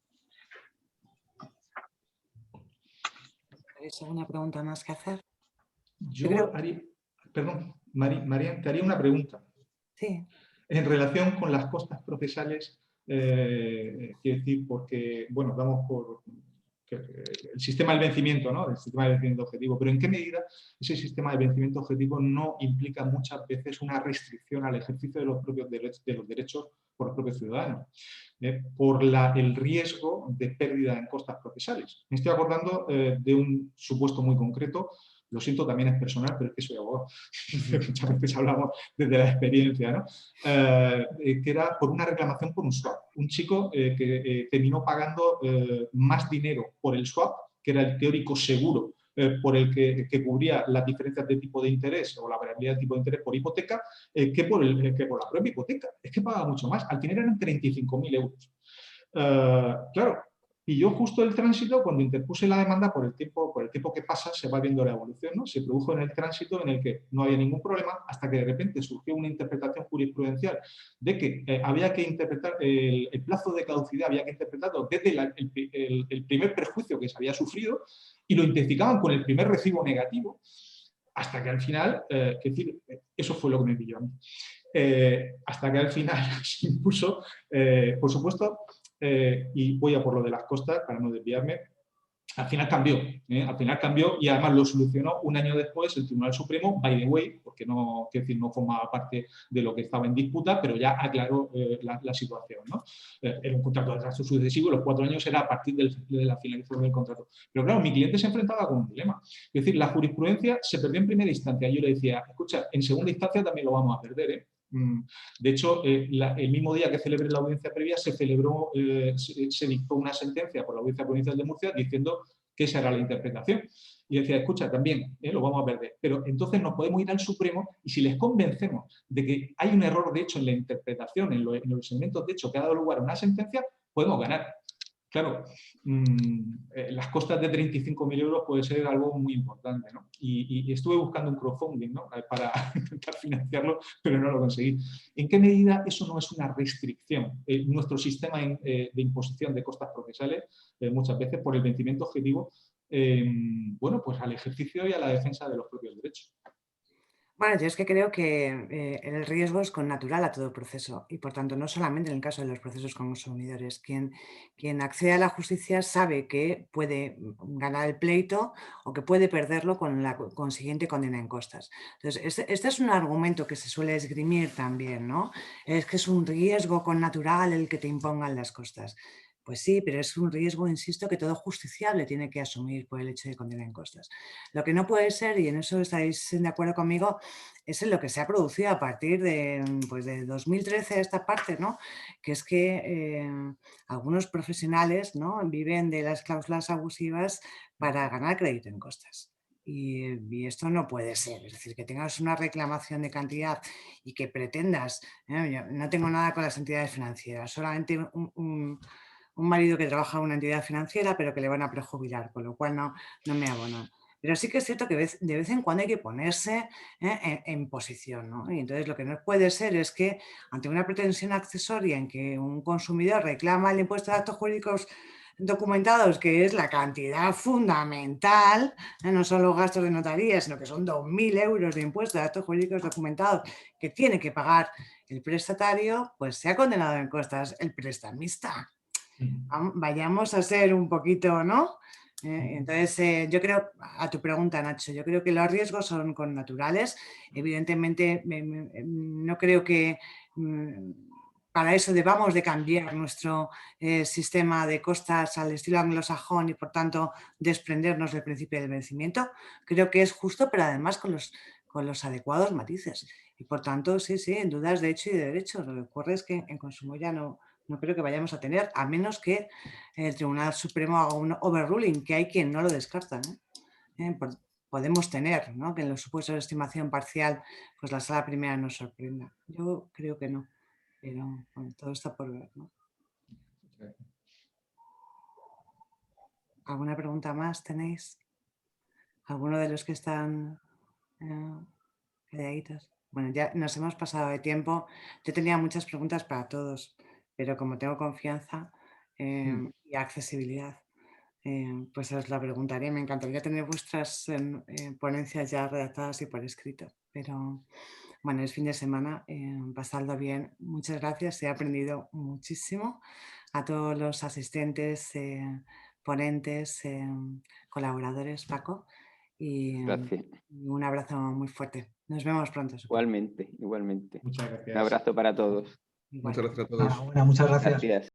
¿Tenéis alguna pregunta más que hacer? Yo haría, perdón, María, te haría una pregunta. Sí. En relación con las costas procesales, quiero decir, porque, bueno, damos por el sistema del vencimiento, ¿no? El sistema de vencimiento objetivo, pero ¿en qué medida ese sistema de vencimiento objetivo no implica muchas veces una restricción al ejercicio de los propios derechos por los propios ciudadanos? Por el riesgo de pérdida en costas procesales. Me estoy acordando de un supuesto muy concreto. Lo siento, también es personal, pero es que soy abogado. Muchas veces hablamos desde la experiencia, ¿no? Que era por una reclamación por un swap. Un chico que terminó pagando más dinero por el swap, que era el teórico seguro por el que cubría las diferencias de tipo de interés o la variabilidad de tipo de interés por hipoteca, que por la propia hipoteca. Es que pagaba mucho más. Al final eran 35.000 euros. Claro. Y yo justo el tránsito, cuando interpuse la demanda, por el tiempo que pasa, se va viendo la evolución, ¿no? Se produjo en el tránsito en el que no había ningún problema, hasta que de repente surgió una interpretación jurisprudencial de que había que interpretar el plazo de caducidad, había que interpretarlo desde el primer perjuicio que se había sufrido y lo identificaban con el primer recibo negativo, hasta que al final, eso fue lo que me pilló a mí. Hasta que al final se impuso, por supuesto, y voy a por lo de las costas para no desviarme, al final cambió y además lo solucionó un año después el Tribunal Supremo, by the way, porque no formaba parte de lo que estaba en disputa, pero ya aclaró la situación, ¿no? Era un contrato de trato sucesivo, los 4 años era a partir de la finalización del contrato. Pero claro, mi cliente se enfrentaba con un dilema. Es decir, la jurisprudencia se perdió en primera instancia. Yo le decía, escucha, en segunda instancia también lo vamos a perder, ¿eh? De hecho, el mismo día que celebré la audiencia previa se dictó una sentencia por la Audiencia Provincial de Murcia diciendo que esa era la interpretación. Y decía, escucha, también lo vamos a perder. Pero entonces nos podemos ir al Supremo y si les convencemos de que hay un error de hecho en la interpretación, en los elementos de hecho que ha dado lugar a una sentencia, podemos ganar. Claro, las costas de 35.000 euros puede ser algo muy importante, ¿no? Y estuve buscando un crowdfunding, ¿no? Para intentar financiarlo, pero no lo conseguí. ¿En qué medida eso no es una restricción? Nuestro sistema de imposición de costas procesales, muchas veces por el vencimiento objetivo, bueno, pues al ejercicio y a la defensa de los propios derechos. Bueno, yo es que creo que el riesgo es connatural a todo proceso y, por tanto, no solamente en el caso de los procesos con consumidores. Quien accede a la justicia sabe que puede ganar el pleito o que puede perderlo con la consiguiente condena en costas. Entonces, este es un argumento que se suele esgrimir también, ¿no? Es que es un riesgo connatural el que te impongan las costas. Pues sí, pero es un riesgo, insisto, que todo justiciable tiene que asumir por el hecho de condena en costas. Lo que no puede ser, y en eso estáis de acuerdo conmigo, es en lo que se ha producido a partir de 2013 a esta parte, ¿no? Que es que algunos profesionales, ¿no?, viven de las cláusulas abusivas para ganar crédito en costas. Y esto no puede ser, es decir, que tengas una reclamación de cantidad y que pretendas, yo no tengo nada con las entidades financieras, solamente un marido que trabaja en una entidad financiera pero que le van a prejubilar, con lo cual no me abonan. Pero sí que es cierto que de vez en cuando hay que ponerse en posición, ¿no? Y entonces lo que no puede ser es que ante una pretensión accesoria en que un consumidor reclama el impuesto de actos jurídicos documentados, que es la cantidad fundamental, no son los gastos de notaría, sino que son 2.000 euros de impuestos de actos jurídicos documentados que tiene que pagar el prestatario, pues se ha condenado en costas el prestamista. Vayamos a ser un poquito, ¿no? Entonces, yo creo, a tu pregunta, Nacho, yo creo que los riesgos son naturales. Evidentemente, no creo que para eso debamos de cambiar nuestro sistema de costas al estilo anglosajón y, por tanto, desprendernos del principio del vencimiento. Creo que es justo, pero además con los adecuados matices. Y, por tanto, sí, en dudas de hecho y de derecho. Lo que ocurre es que en consumo ya no creo que vayamos a tener, a menos que el Tribunal Supremo haga un overruling, que hay quien no lo descarta, ¿no? Podemos tener, ¿no?, que en los supuestos de estimación parcial pues la sala primera nos sorprenda. Yo creo que no, pero bueno, todo está por ver, ¿no? ¿Alguna pregunta más tenéis? ¿Alguno de los que están quedaditos? Bueno, ya nos hemos pasado de tiempo. Yo tenía muchas preguntas para todos, pero como tengo confianza y accesibilidad, pues os la preguntaré. Me encantaría tener vuestras ponencias ya redactadas y por escrito, pero bueno, es fin de semana, pasadlo bien. Muchas gracias, he aprendido muchísimo. A todos los asistentes, ponentes, colaboradores, Paco, y Gracias. un abrazo muy fuerte. Nos vemos pronto. Igualmente. Muchas gracias. Un abrazo para todos. Igual. Muchas gracias a todos. Enhorabuena, muchas gracias. Gracias.